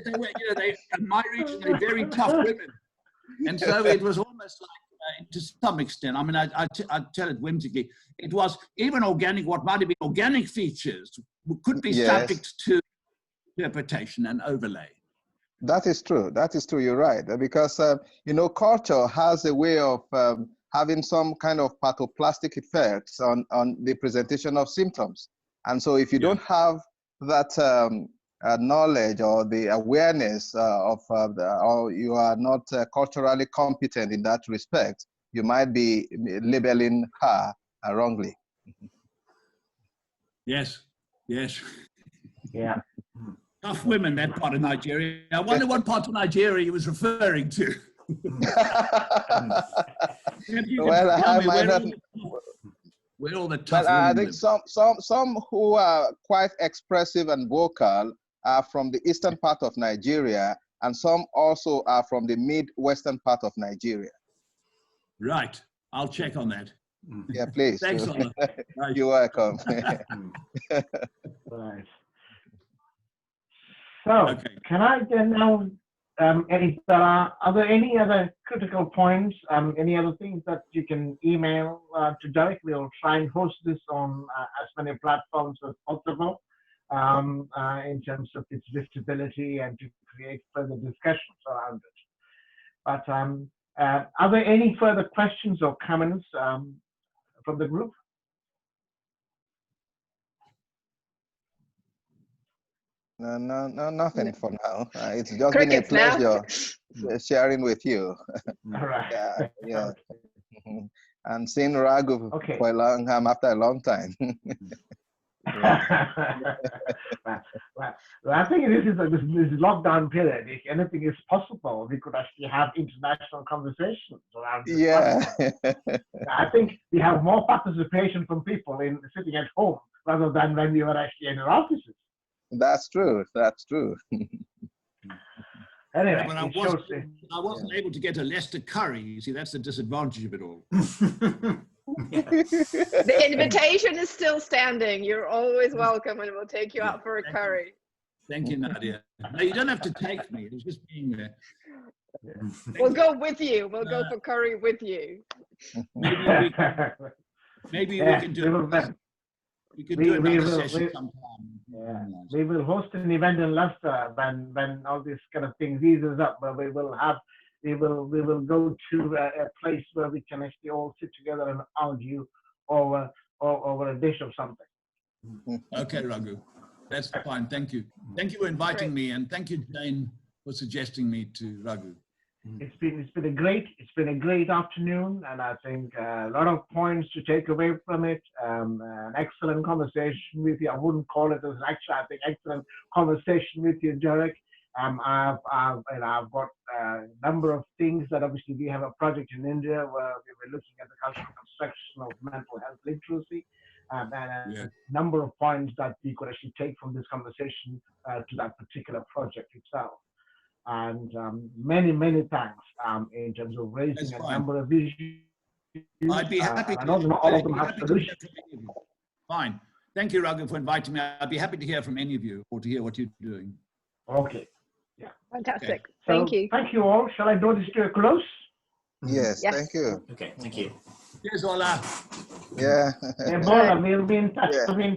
they were, you know, in my region, they're very tough women. And so it was almost like, to some extent, I mean, I tell it whimsically, it was even organic, what might have been organic features could be subject to interpretation and overlay. That is true. That is true. You're right. Because, you know, culture has a way of having some kind of pathoplastic effects on the presentation of symptoms. And so if you don't have that knowledge or the awareness or you are not culturally competent in that respect, you might be labeling her wrongly. Yes, yes. Yeah. Tough women, that part of Nigeria. I wonder what part of Nigeria he was referring to. Well, I might not. Where all the tough Well, I women think some who are quite expressive and vocal are from the eastern part of Nigeria, and some also are from the mid-western part of Nigeria. Right. I'll check on that. Yeah, please. Thanks, Ola. Right. You're welcome. Right. So, can I then now, are there any other critical points, any other things that you can email to Derek? We'll try and host this on as many platforms as possible in terms of its visibility and to create further discussions around it. But are there any further questions or comments from the group? No, nothing for now. It's just been a pleasure sharing with you. All right. Yeah. And seeing Raghu for a long time, after a long time. Well, I think this lockdown period, if anything is possible, we could actually have international conversations around this. Yeah. I think we have more participation from people in sitting at home rather than when we were actually in our offices. That's true. That's true. Anyway, but I wasn't able to get a Leicester curry. You see, that's the disadvantage of it all. The invitation is still standing. You're always welcome, and we'll take you out for a curry. Thank you, Nadia. No, you don't have to take me. It's just being there. We'll go with you. We'll go for curry with you. Maybe we can do it. We could do another session sometime. Yeah. We will host an event in Leicester when all these kind of things eases up, where we will go to a place where we can actually all sit together and argue over a dish of something. Okay, Raghu. That's fine. Thank you. Thank you for inviting me, and thank you, Jane, for suggesting me to Raghu. It's been a great afternoon, and I think a lot of points to take away from it. An excellent conversation with you. I wouldn't call it as I think excellent conversation with you, Derek. I've got a number of things that obviously we have a project in India where we were looking at the cultural construction of mental health literacy, and a number of points that we could actually take from this conversation to that particular project itself. And many thanks in terms of raising a number of issues. I'd be happy to. I know not all of them have solutions. Fine. Thank you, Raghu, for inviting me. I'd be happy to hear from any of you or to hear what you're doing. Okay. Yeah. Fantastic. Okay. Thank you. Thank you all. Shall I draw this to a close? Yes. Thank you. Okay. Thank you. Cheers, Ola. Yeah. Ebola, we'll be in touch. Yeah. We'll be in